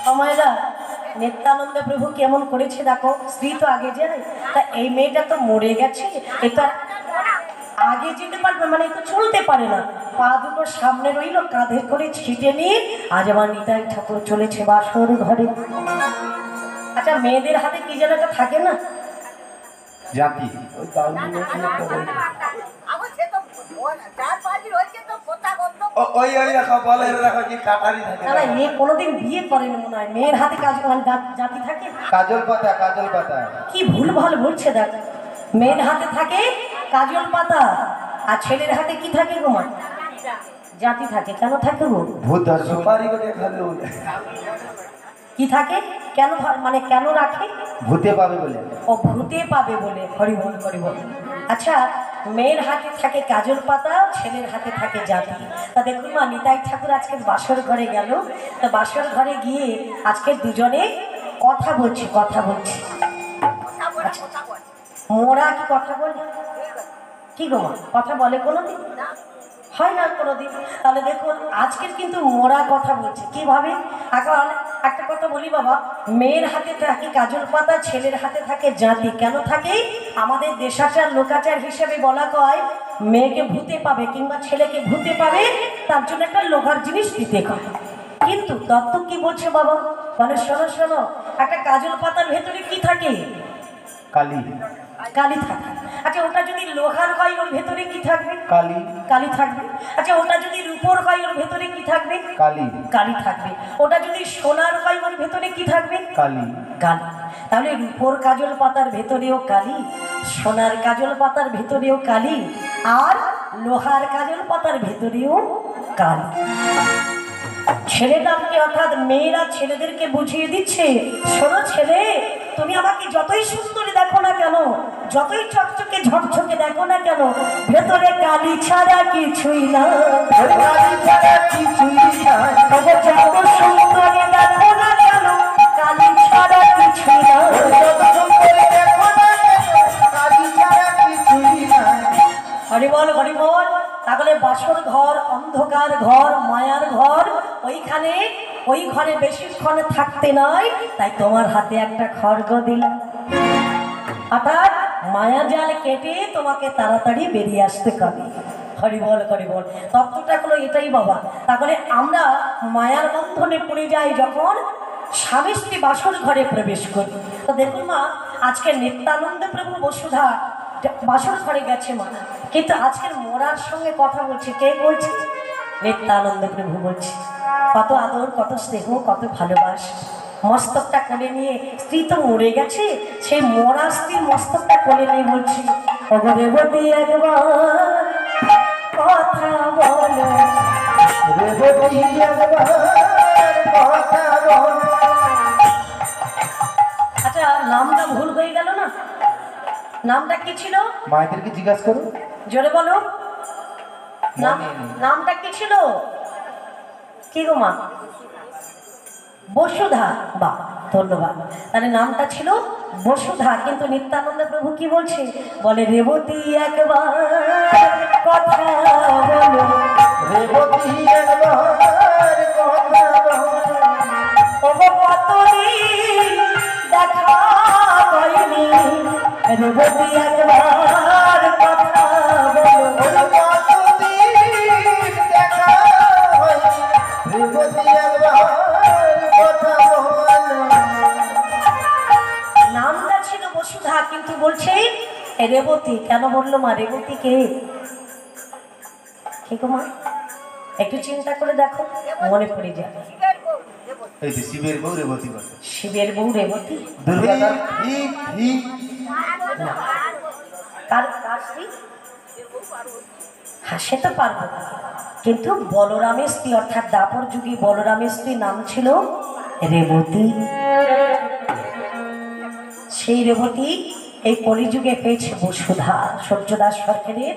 সময়রা নিত্যানন্দ প্রভু কেমন করেছে দেখো। স্ত্রী তো আগে যায়, তা এই মেয়েটা তো মরে গেছে, এটা আগে যেতে পারবে, মানে তো চলতে পারে না। পা দুটো সামনে রইল, কাঁধে করে ছিটে নিয়ে আজ আমার নিতাই ঠাকুর চলেছে বাসর ঘরে। আচ্ছা মেয়েদের হাতে কি যেন একটা থাকে না, জাতি আমার সে তো চার পাঁচ রয়েছে তো কোথা গন্ধ ওই রাখো বলে রাখো কি কাটারি থাকে না না, এ কোনোদিন বিয়ে করেনি মনে হয়, মেয়ের হাতে কাজ মানে জাতি থাকে। কাজল পাতা কাজল পাতা কি ভুল ভাল বলছে দেখ, মেয়ের হাতে থাকে কাজল পাতা আর ছেলের হাতে কি থাকে গো মা? জাতি থাকে। কেন থাকে গো? ভূত ধর সুপারি করে খাবে কি থাকে? কেন মানে কেন রাখে? ভূতে পাবে বলে। ও ভূতে পাবে বলে। হরিবল হরিবল। আচ্ছা, মেয়ের হাতে থাকে কাজল পাতা, ছেলের হাতে থাকে জাতি। তা দেখুন মা, নিতাই ঠাকুর আজকে বাসর ঘরে গেল। তা বাসর ঘরে গিয়ে আজকে দুজনে কথা বলছি। মোরা কি কথা বলে? কি গো মা, কথা বলে কোনোদিন? হয় না কোনোদিন। তাহলে দেখুন আজকের কিন্তু মোরা কথা বলছে কিভাবে। এখন একটা কথা বলি বাবা, মেয়ের হাতে থাকে কাজল পাতা, ছেলের হাতে থাকে জাতি। কেন থাকে? আমাদের দেশাচার লোকাচার হিসেবে বলা হয় মেয়েকে ভূতে পাবে কিংবা ছেলেকে ভূতে পাবে, তার জন্য একটা লোহার জিনিস দিতে হয়। কিন্তু তত্ত্ব কি বলছে বাবা? মানে শোনো, একটা কাজল পাতার ভেতরে কি থাকে? কালি কালি থাকে। আচ্ছা, ওটা যদি লোহার হয় ওর ভেতরে কি থাকবে? কালি থাকবে। আচ্ছা, ওটা যদি রূপোর হয় ওর ভেতরে কি থাকবে? কালি থাকবে। ওটা যদি সোনার হয় ওর ভেতরে কি থাকবে? কালি। তাহলে রূপোর কাজল পাতার ভেতরেও কালি, সোনার কাজল পাতার ভেতরেও কালি, আর লোহার কাজল পাতার ভেতরেও কালি। ছেলেটাকে অর্থাৎ মেয়েরা ছেলেদেরকে বুঝিয়ে দিচ্ছে, শোনো ছেলে, তুমি আমাকে যতই সুন্দরী দেখো না কেন, যতই চকচকে ঝকঝকে দেখো না কেন, ভেতরে কালি ছাড়া কিছুই না। তবে যত সুন্দরী দেখো না কেন, কালি ছাড়া কিছুই না। হরিবল হরিবল। তাহলে বাসর ঘর, অন্ধকার ঘর, মায়ার ঘর, ওই ঘরে বেশিক্ষণ থাকতে নয়, তাই তোমার হাতে একটা খড়গ দিলাম। অর্থাৎ মায়া জাল কেটে তোমাকে তাড়াতাড়ি বেরিয়ে আসতে হবে। হরিবল হরিবল। তত্ত্বটা হলো এটাই বাবা। তাহলে আমরা মায়ার বন্ধনে পড়ে যাই যখন স্বামী স্ত্রী বাসর ঘরে প্রবেশ করি। তো দেখুন মা, আজকে নিত্যানন্দ প্রভু বসুধা বাসর ঘরে গেছে মা, কিন্তু আজকের মোরার সঙ্গে কথা বলছে। কে বলছে? নিত্যানন্দ প্রভু বলছে। কত আদর, কত স্নেহ, কত ভালোবাস। মস্তকটা কোলে নিয়ে, স্ত্রী তো মরে গেছে, সেই মরা স্ত্রীর মস্তকটা কোলে নিয়ে বলছি, রেবতী একবার কথা বলো। আচ্ছা, নামটা ভুল হয়ে গেল না? নামটা কি ছিল? মায়েদেরকে জিজ্ঞাসা করো। জোরে বলো। নামটা কি ছিল? কি গো মা? বসুধা। বা, ধন্যবাদ। তাহলে নামটা ছিল বসুধা। কিন্তু নিত্যানন্দ প্রভু কি বলছে? বলে রেবতী একবার কথা বলো। রেবতী একবার কথা বলো। কতদিন দেখা হয়নি, রেবতী একবার কথা বলো। নামটা ছিল বসুধা, কিন্তু বলছে রেবতী। কেন বললো মা রেবতী? কে গো মা? একটু চিন্তা করে দেখো, মনে পড়ে যায়। এই যে শিবের বউ রেবতী। শিবের বউ রেবতী? দুর্গাদার কার স্ত্রী? হ্যাঁ, সে তো পারবো, কিন্তু বলরামের স্ত্রী, অর্থাৎ দাপর যুগে বলরামের স্ত্রীর নাম ছিল রেবতী। সেই রেবতী এই কলিযুগে পেয়েছে বসুধা। সূর্যদাস সরকারের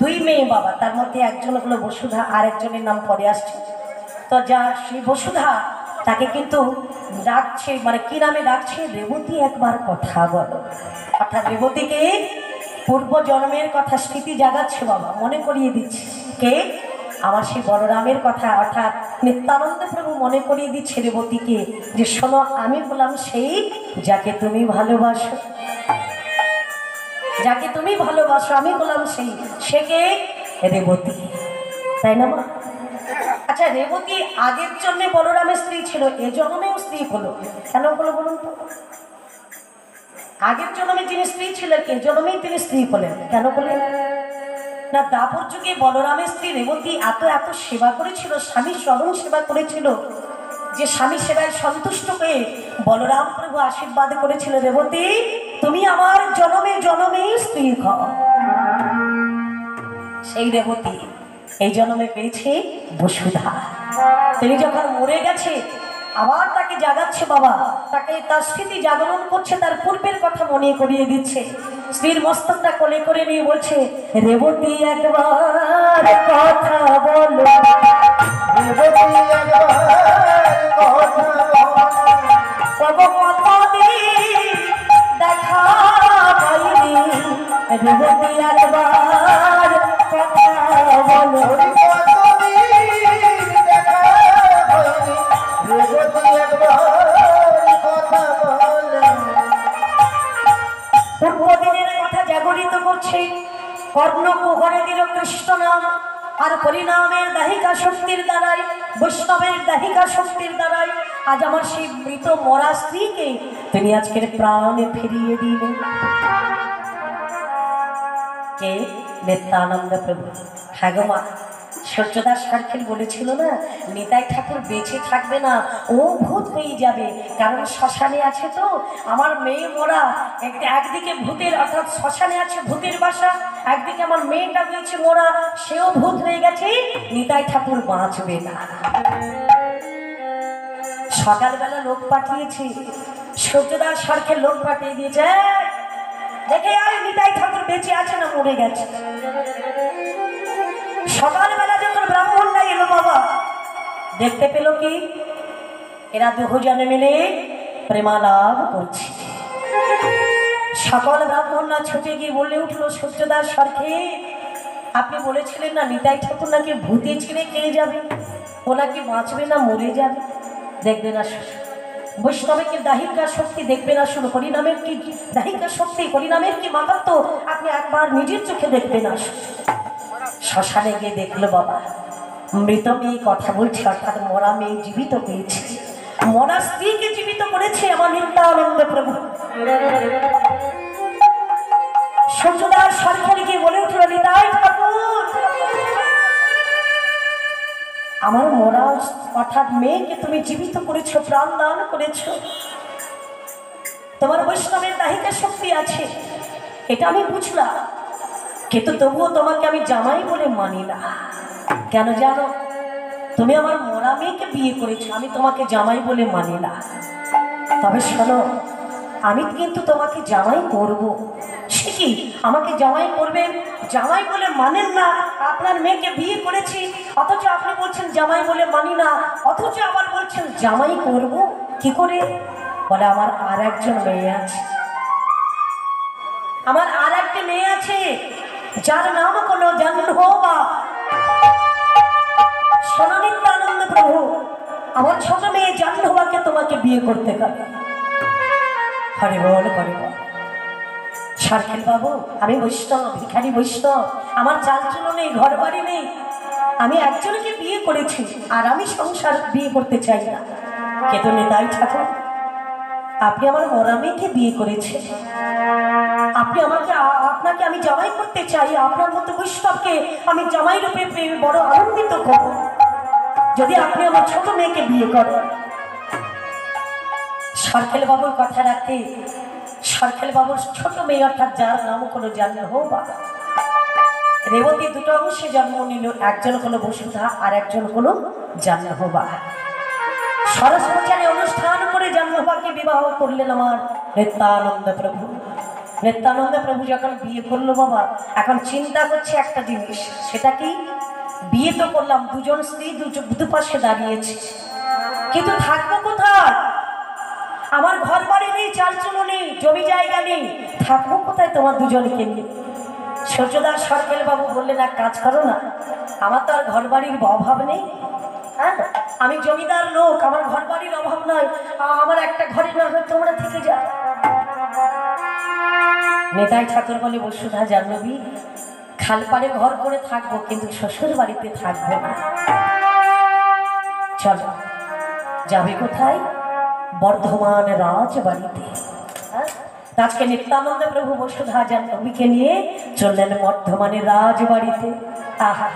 দুই মেয়ে বাবা, তার মধ্যে একজন হলো বসুধা, আর একজনের নাম পরে আসছে। তো যা সেই বসুধা, তাকে কিন্তু ডাকছে, মানে কি নামে ডাকছে? রেবতী একবার কথা বলো। অর্থাৎ রেবতীকে পূর্ব জন্মের কথা স্মৃতি জাগাচ্ছে বাবা, মনে করিয়ে দিচ্ছে। কে? আমার সেই বলরামের কথা, অর্থাৎ নিত্যানন্দ প্রভু মনে করিয়ে দিচ্ছে রেবতীকে যে শোনো, আমি বললাম সেই যাকে তুমি ভালোবাসো, যাকে তুমি ভালোবাসো, আমি বললাম সেই। সে কে? রেবতী, তাই না মা? আচ্ছা, রেবতী আগের জন্মে বলরামের স্ত্রী ছিল, এ জন্মেও স্ত্রী হলো। কেন হলো বলুন তো? আগের জন্মে যিনি স্ত্রী ছিলেন, এ জন্মেই তিনি স্ত্রী হলেন। কেন হলেন? না দাপর যুগে বলরামের স্ত্রী রেবতী এত এত সেবা করেছিল, স্বামীর স্মরণ সেবা করেছিল, যে স্বামী সেবায় সন্তুষ্ট হয়ে বলরাম প্রভু আশীর্বাদ করেছিল, রেবতী তুমি আমার জনমে জনমে স্ত্রী হও। সেই রেবতী এই জন্মে পেয়েছে বসুধা। তিনি যখন মরে গেছে আবার তাকে জাগাচ্ছে বাবা, তাকে তার স্মৃতি জাগরণ করছে, তার পূর্বের কথা মনে করিয়ে দিচ্ছে। স্ত্রীর মস্তকটা কোলে করে নিয়ে বলছে, রেবতী একবার কথা বলো, রেবতী একবার কথা বলো, কতদিন দেখা পাইনি, রেবতী একবার কথা বলো। ওরে কতদিন দেখা হয়নি, রেবতী একবার কথা বলো। পূর্বদিনের কথা জাগরিত করছে, কর্ণ কুহরে দিল কৃষ্ণ নাম, আর পরিণামের দাহিকা শক্তির দ্বারাই, বৈষ্ণবের দাহিকা শক্তির দ্বারাই আজ আমার সেই মৃত মরা স্ত্রীকে তিনি আজকের প্রাণে ফিরিয়ে দিলেন। কে? নিত্যানন্দ প্রভু। হ্যাঁ গো মা, সূর্যদাস সরকার বলেছিল না, নিতাই ঠাকুর বেঁচে থাকবে না, ও ভূত হয়ে যাবে, কারণ শ্মশানে আছে তো আমার মেয়ে মরা। একদিকে ভূতের অর্থাৎ শ্মশানে আছে ভূতের বাসা, একদিকে আমার মেয়েটা হয়েছে মরা, সেও ভূত হয়ে গেছে, নিতাই ঠাকুর বাঁচবে না। সকালবেলা লোক পাঠিয়েছি, সূর্যদাস সরকার লোক পাঠিয়ে দিয়েছে, দেখে আয় নিতাই ঠাকুর বেঁচে আছে না মরে গেছে। সকালবেলা যখন ব্রাহ্মণরা এলো বাবা, দেখতে পেল কি এরা দুজনে মিলে প্রেমালাপ করছে। সকল ব্রাহ্মণরা ছুটে গিয়ে বলে উঠলো, সূর্যদাস সরকার আপনি বলেছিলেন না নিতাই ঠাকুর নাকি ভূতে ছিঁড়ে খেয়ে যাবে, ও নাকি বাঁচবে না মরে যাবে। দেখবে না বৈষ্ণবের কি দাহিকা শক্তি, দেখবে না শুনো হরিনামের কি দাহিকা শক্তি, হরিনামের কি মাহাত্ম্য, আপনি একবার নিজের চোখে দেখবে না। শ্মশানে গিয়ে দেখলো বাবা, মৃত মেয়ে কথা বলছে, অর্থাৎ মরা মেয়ে জীবিত পেয়েছে, মরা স্ত্রীকে জীবিত করেছে আমার নিত্যানন্দ প্রভু। সূর্যদাস সরকারি গিয়ে বলে উঠল, নিতাই ঠাকুর আমার মরা অর্থাৎ মেয়েকে তুমি জীবিত করেছো, প্রাণ দান করেছো, তোমার বৈষ্ণবের দাহিকা শক্তি আছে, এটা আমি বুঝলাম, কিন্তু তবুও তোমাকে আমি জামাই বলে মানি না। কেন জানো? তুমি আমার মরা মেয়েকে বিয়ে করেছো, আমি তোমাকে জামাই বলে মানি না। তবে শোনো, আমি কিন্তু তোমাকে জামাই করব। সে কি আমাকে জামাই করবেন? জামাই বলে মানেন না, আপনার মেয়েকে বিয়ে করেছি, অথচ আপনি বলছেন জামাই বলে মানি না, অথচ আবার বলছেন জামাই করব। কি করে? বলে আমার আর একজন মেয়ে আছে, আমার আর একটি মেয়ে আছে, যার নাম কোনো জাহ্নবা। শোনো নিত্যানন্দ প্রভু, আমার ছোট মেয়ে জাহ্নবাকে তোমাকে বিয়ে করতে হবে। হরে বল হরে বল। সরকার বাবু, আমি বৈষ্ণব, ভিখারি বৈষ্ণব, আমার চালচুলো নেই, ঘর বাড়ি নেই, আমি একজনকে বিয়ে করেছি আর আমি সংসার বিয়ে করতে চাই না। কিন্তু নিতাই ঠাকুর, আপনি আমার মরা মেয়েকে বিয়ে করেছেন, আপনি আপনাকে আমি জামাই করতে চাই, আপনার মতো বৈষ্ণবকে আমি জামাই রূপে পেয়ে বড় আনন্দিত করব যদি আপনি আমার ছোট মেয়েকে বিয়ে করেন। সরকার বাবুর কথা রাখতে সরকার বাবুর ছোট মেয়ে অর্থাৎ যার নাম কোনো জাহ্নবা, রেবতী দুটো অংশে জন্ম নিল, একজন হলো বসুধা আর একজন হলো জাহ্নবা। সরস্বতীর অনুষ্ঠান করে জাহ্নবাকে বিবাহ করলেন আমার নিত্যানন্দ প্রভু। নিত্যানন্দ প্রভু যখন বিয়ে করলো বাবা, এখন চিন্তা করছে একটা জিনিস, সেটা কি? বিয়ে তো করলাম, দুজন স্ত্রী দুপাশে দাঁড়িয়েছে, কিন্তু থাকবো কোথায়? আমার ঘর বাড়ি নেই, চালচুলো নেই, জমি জায়গা নেই, থাকবো কোথায় তোমার দুজনকে নিয়ে? সূর্যদাস সরকার বাবু বললেন, এক কাজ করো না, আমার তো আর ঘর বাড়ির অভাব নেই, হ্যাঁ আমি জমিদার লোক, আমার ঘর বাড়ির অভাব নয়, আমার একটা ঘরে না হয় তোমরা থেকে যাও। নেতাই ঠাকুর বলে, বসুধা জাহ্নবী, খালপাড়ে ঘর করে থাকবো, কিন্তু শ্বশুর বাড়িতে থাকবো না। চলো, যাবে কোথায়? বর্ধমান রাজবাড়িতে। আজকে নিত্যানন্দ প্রভু বসুধা জাহ্নবীকে নিয়ে চললেন বর্ধমানের রাজবাড়িতে। আহা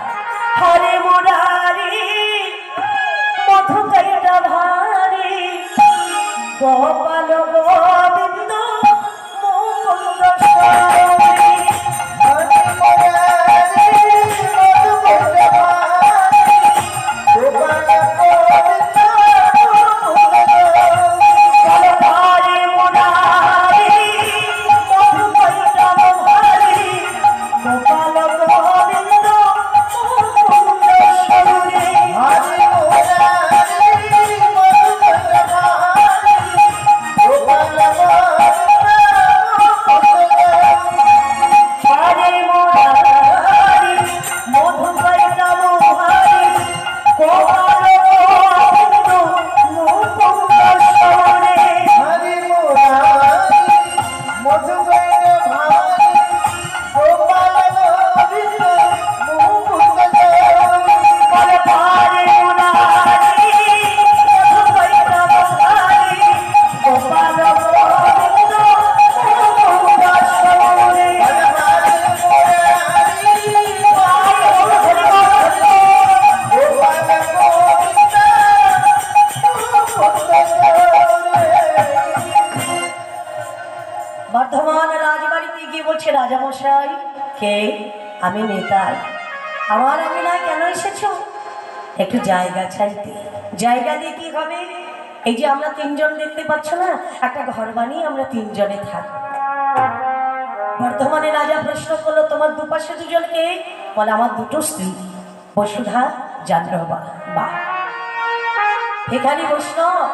হরে মুরারি মধুকৈটা ভারি গোপাল গোবিন্দ মুকুন্দ স্বামী। বর্ধমান রাজবাড়িতে গিয়ে বলছে, রাজামশাই কে? আমি নেতাই। আমার আমি না, কেন এসেছো? একটু জায়গা চাইতে। জায়গা দিয়ে কি হবে? এই যে আমরা তিনজন দেখতে পাচ্ছ না, একটা ঘর বানিয়ে আমরা তিনজনে থাকি। বর্ধমানে রাজা প্রশ্ন করলো, তোমার দুপাশে দুজনকে? বলে, আমার দুটো স্ত্রী, বসুধা জাহ্নবা। বাহ, এখানে বৈষ্ণব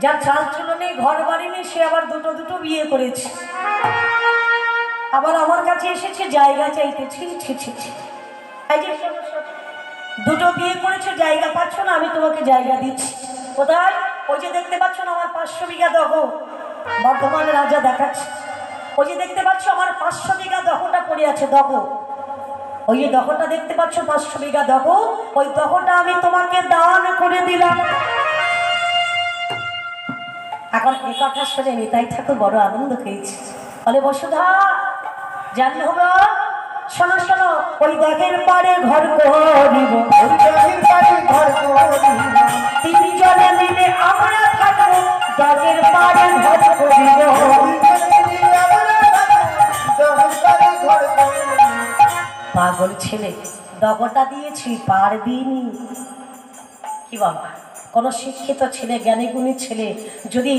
যার চাল চুলো নেই, ঘর বাড়ি নেই, সে আবার দুটো দুটো বিয়ে করেছে, আবার আমার কাছে এসেছে জায়গা চাইতে। ছি ছি ছি ছি। এই যে দুটো বিয়ে করেছো, জায়গা পাচ্ছ না, আমি তোমাকে জায়গা দিচ্ছি। কোথায়? ওই যে দেখতে পাচ্ছ না আমার 500 বিঘা দহ। বর্ধমান রাজা দেখাচ্ছে, ওই যে দেখতে পাচ্ছ আমার 500 বিঘা দহটা পড়ে আছে, দহ। ওই যে দহটা দেখতে পাচ্ছ 500 বিঘা দহ, ওই দহটা আমি তোমাকে দান করে দিলাম। এখন এ কথা শুনে নিতাই ঠাকুর বড় আনন্দ পেয়েছে। বলে, বসুধা জাহ্নবা, শোনো শোনো, ওই দাগের পাড়ে ঘর করিব, তিনজনে মিলে আমরা থাকবো, দাগের পাড়ে ঘর করিব। পাগল ছেলে, দগটা দিয়েছি, পার দিইনি। কি বাবা, কোনো শিক্ষিত ছেলে, জ্ঞানী গুণী ছেলে যদি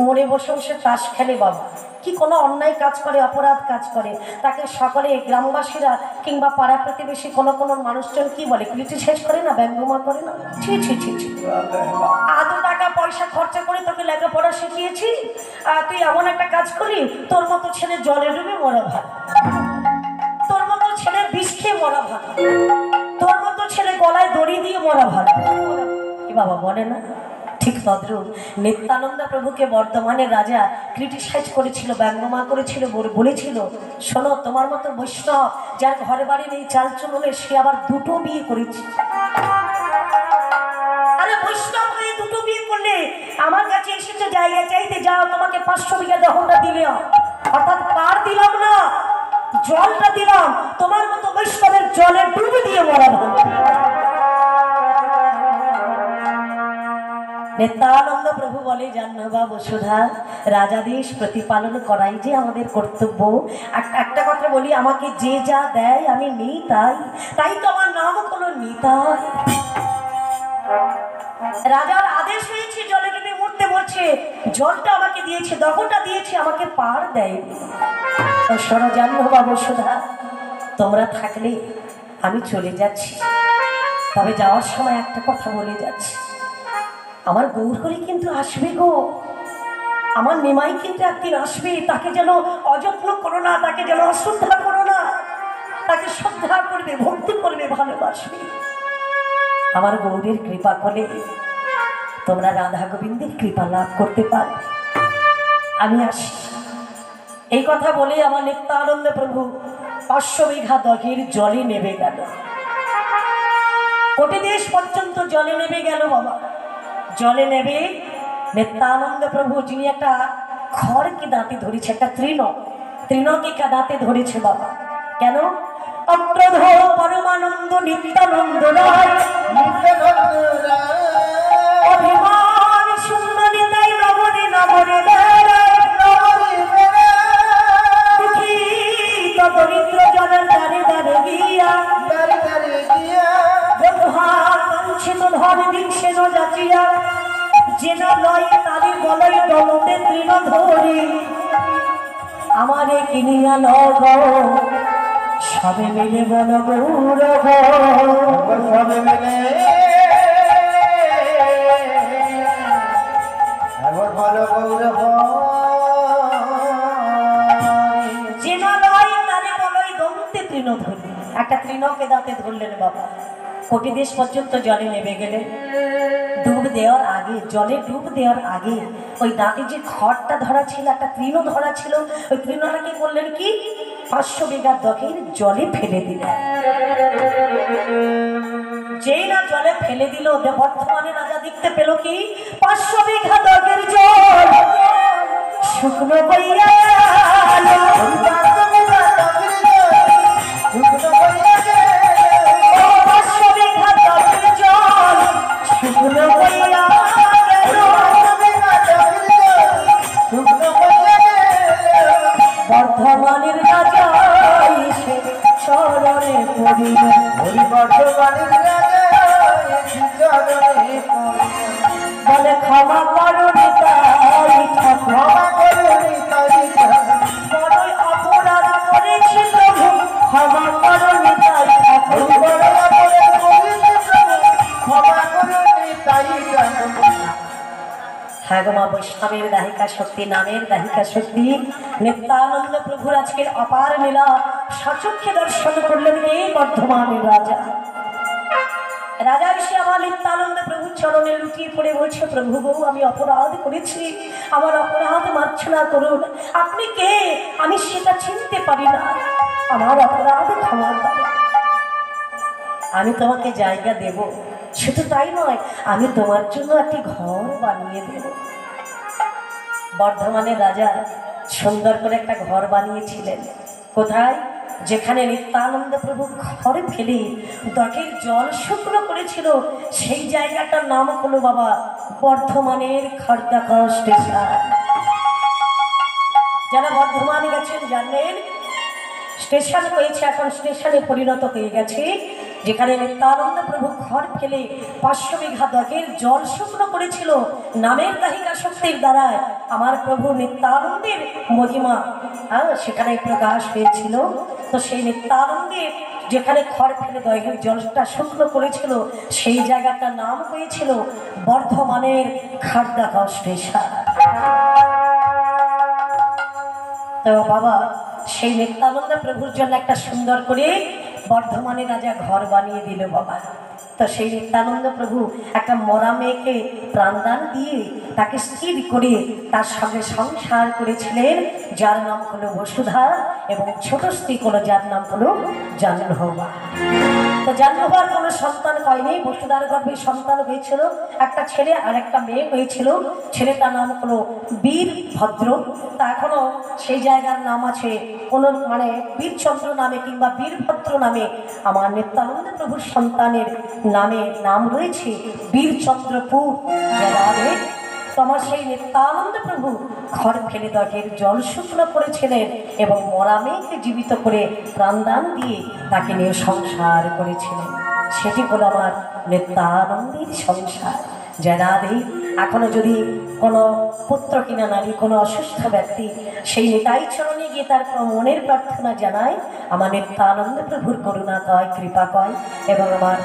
মনে বসে বসে তাস খেলে বাবা, কি কোনো অন্যায় কাজ করে, অপরাধ কাজ করে, তাকে সকলে গ্রামবাসীরা কিংবা পাড়া প্রতিবেশী কোনো কোনো মানুষজন কি বলে, ক্রিটিসাইজ করে না, ব্যঙ্গমা করে না? ছি ছি ছি ছি। আদৌ টাকা পয়সা খরচা করে তোকে লেখাপড়া শিখিয়েছি, তুই এমন একটা কাজ করি, তোর মতো ছেলে জলে ডুবে মরা ভালো, তোর মতো ছেলে বিষ খেয়ে মরা ভালো, তোর মতো ছেলে গলায় দড়ি দিয়ে মরা ভালো। কি বাবা বলে না? ঠিক তদ্রূপ নিত্যানন্দ প্রভুকে বর্ধমানের রাজা ক্রিটিসাইজ করেছিল, ব্যঙ্গমা করেছিল, বলেছিল, শোনো, তোমার মতো বৈষ্ণব যার ঘরে বাড়ি নেই, চাল চুলো, সে আবার দুটো বিয়ে করেছে। আরে বৈষ্ণব হয়ে দুটো বিয়ে করলে আমার কাছে এসেছে জায়গা চাইতে, যাও তোমাকে 500 বিঘা দহটা দিলাম, অর্থাৎ পার দিলাম না, জলটা দিলাম, তোমার মতো বৈষ্ণবের জলে ডুবে দিয়ে মরা ভালো। নিত্যানন্দ প্রভু বলে, জাহ্নবা বসুধা, রাজাদেশ প্রতিপালন করাই যে আমাদের কর্তব্য। একটা কথা বলি, আমাকে যে যা দেয় আমি নিই তাই, তাই তো আমার নাম কোনো নিতাই। রাজার আদেশ হয়েছে জলে ডুবে মরতে বলছে, জলটা আমাকে দিয়েছে, দহটা দিয়েছে, আমাকে পার দেয়নি। শোনো জাহ্নবা বসুধা, তোমরা থাকলে আমি চলে যাচ্ছি, তবে যাওয়ার সময় একটা কথা বলে যাচ্ছি, আমার গৌরহরি কিন্তু আসবে গো, আমার নিমাই কিন্তু একদিন আসবে, তাকে যেন অযত্ন করো না, তাকে যেন অশ্রদ্ধা করো না, তাকে শ্রদ্ধা করবে, ভক্তি করবে, ভালোবাসবে। আমার গৌরের কৃপা করলে তোমরা রাধা গোবিন্দের কৃপা লাভ করতে পারবে। আমি আসি। এই কথা বলে আমার নিত্যানন্দ প্রভু 500 বিঘা দহের জলে নেমে গেল, কোটি দেশ পর্যন্ত জলে নেমে গেল বাবা। জলে নেবে নিত্যানন্দ প্রভু যিনি একটা খড়কে দাঁতে ধরেছে, একটা তৃণকে দাঁতে ধরেছে বাবা। কেন? অগ্রধ পরমানন্দ নিত্যানন্দ রায় অভিমান শূন্য নিতাই নগরে নগরে দরিদ্র জনের দ্বারে দ্বারে গিয়া ব্যবহার বাঞ্ছিত ধন দিচ্ছেন যাচিয়া যেন লয় তারি বলয় দলতে তৃণ ধরি আমারে কিনিয়া লগ সবে মিলে বল গৌরব সবে মিলে এখন বলো গৌরব যেন লয় তারি বলয় দলতে তৃণ ধরি। একটা তৃণকে দাঁতে ধরলেন বাবা, কোটি দেশ পর্যন্ত জলে নেমে গেলেন। ডুব দেওয়ার আগে, জলে ডুব দেওয়ার আগে ওই দাঁতে যে খড়টা ধরা ছিল, একটা তৃণ ধরা ছিল, ওই তৃণটাকে করলেন কি 500 বিঘা দখের জলে ফেলে দিলেন। যেই না জলে ফেলে দিল, বর্ধমানে রাজা দেখতে পেল কি 500 বিঘা দখের জল শুকনো হইয়া গেল। 500 বিঘা দখের জল শুকনো হইয়া গেল। বর্ধমানের রাজা এসে চরণে পড়িলেন, বলে ক্ষমা করো নিতাই ঠাকুর, বড়ই অপরাধ করেছি প্রভু, ক্ষমা করো নিতাই ঠাকুর। হ্যাঁ গো মা, বৈষ্ণবের দাহিকা শক্তি, নামের দাহিকা শক্তি নিত্যানন্দ প্রভুর আজকের অপার লীলা সচক্ষে দর্শন করলেন এই বর্ধমানের রাজা। রাজা এসে আমার নিত্যানন্দ প্রভুর চরণে লুটিয়ে পড়ে বলছে, প্রভু গো আমি অপরাধ করেছি, আমার অপরাধ মার্জনা করুন। আপনি কে আমি সেটা চিনতে পারি না, আমার অপরাধ ক্ষমা করুন। আমি তোমাকে জায়গা দেব, শুধু তাই নয় আমি তোমার জন্য একটি ঘর বানিয়ে দেব। বর্ধমানের রাজা সুন্দর করে একটা ঘর বানিয়েছিলেন। কোথায়? যেখানে নিত্যানন্দ প্রভু ঘরে ফেলে দখের জল শুকনো করেছিল, সেই জায়গাটার নাম হলো বাবা বর্ধমানের খড়দাকর স্টেশন। যারা বর্ধমানে গেছেন জানেন, স্টেশন হয়েছে এখন স্টেশনে পরিণত হয়ে গেছে, যেখানে নিত্যানন্দ প্রভু ঘর ফেলে 500 বিঘা দখের জল শুকনো করেছিল। নামের দাহিকা শক্তির দ্বারায় আমার প্রভু নিত্যানন্দের মহিমা সেখানে প্রকাশ হয়েছিল। তো সেই নিত্যানন্দের যেখানে খড় ফেলে দখের জলটা শুকনো করেছিল, সেই জায়গাটার নাম হয়েছিল বর্ধমানের খড়দাকর স্টেশন। তো বাবা সেই নিত্যানন্দ প্রভুর জন্য একটা সুন্দর করে বর্ধমানে রাজা ঘর বানিয়ে দিল বাবা। তো সেই নিত্যানন্দ প্রভু একটা মরা মেয়েকে প্রাণদান দিয়ে তাকে স্থির করে তার সঙ্গে সংসার করেছিলেন, যার নাম হলো বসুধা, এবং ছোট স্ত্রী হলো যার নাম হলো জাহ্নবী। তো জাহ্নবীর কোনো সন্তান হয়নি, বসুধার গর্ভে সন্তান হয়েছিল, একটা ছেলে আর একটা মেয়ে হয়েছিল। ছেলেটার নাম হলো বীরভদ্র। তা এখনো সেই জায়গার নাম আছে কোনো বীরচন্দ্র নামে কিংবা বীরভদ্র নামে আমার নিত্যানন্দ প্রভুর সন্তানের নাম রয়েছে বীরচন্দ্রপুর জেলাতে। তোমার সেই নিত্যানন্দ প্রভু ঘর ফেলে দখের জল শুকনো করেছিলেন এবং মরা মেয়েকে জীবিত করে প্রাণদান দিয়ে তাকে নিয়ে সংসার করেছিলেন। সেটি হলো আমার নিত্যানন্দের সংসার। জয়রাধে। এখনো যদি কোনো পুত্র কিনা নারী, কোনো অসুস্থ ব্যক্তি সেই নিতাই চরণে গিয়ে তার মনের প্রার্থনা জানায়, আমার নিত্যানন্দ প্রভুর করুণা কয়, কৃপা কয়, এবং আমার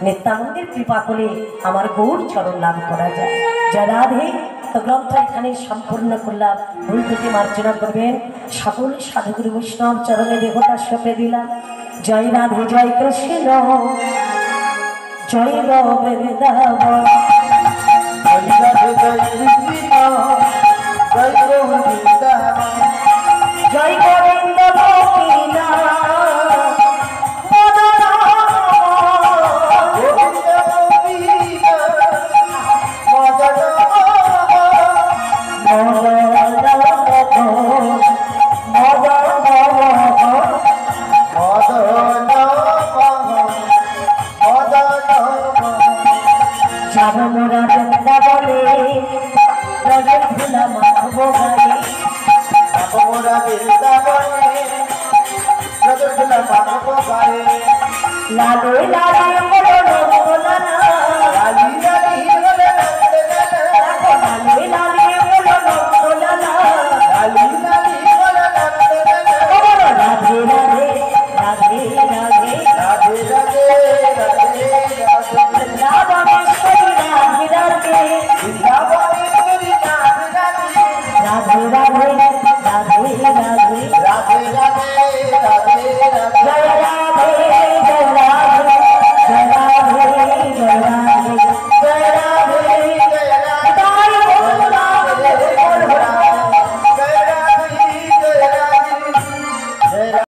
নিত্যানন্দের কৃপা করে আমার গৌর চরণ লাভ করা যায়। জয়রাধে। তো গ্রন্থ এখানে সম্পূর্ণ করলাম। ভুল ত্রুটি মার্জনা করবেন। সকল সাধুগুরু বৈষ্ণব চরণে দেবতা সঁপে দিলাম। জয় রাধে, জয় কৃষ্ণ, জয় গোবিন্দ। জয় গোবিন্দ যাবো মোরা বৃন্দাবনে নজর ভুলা মাখবো গায়ে মোরা বৃন্দাবনে নজর ভুলা মাখবো গায়ে লালে লালে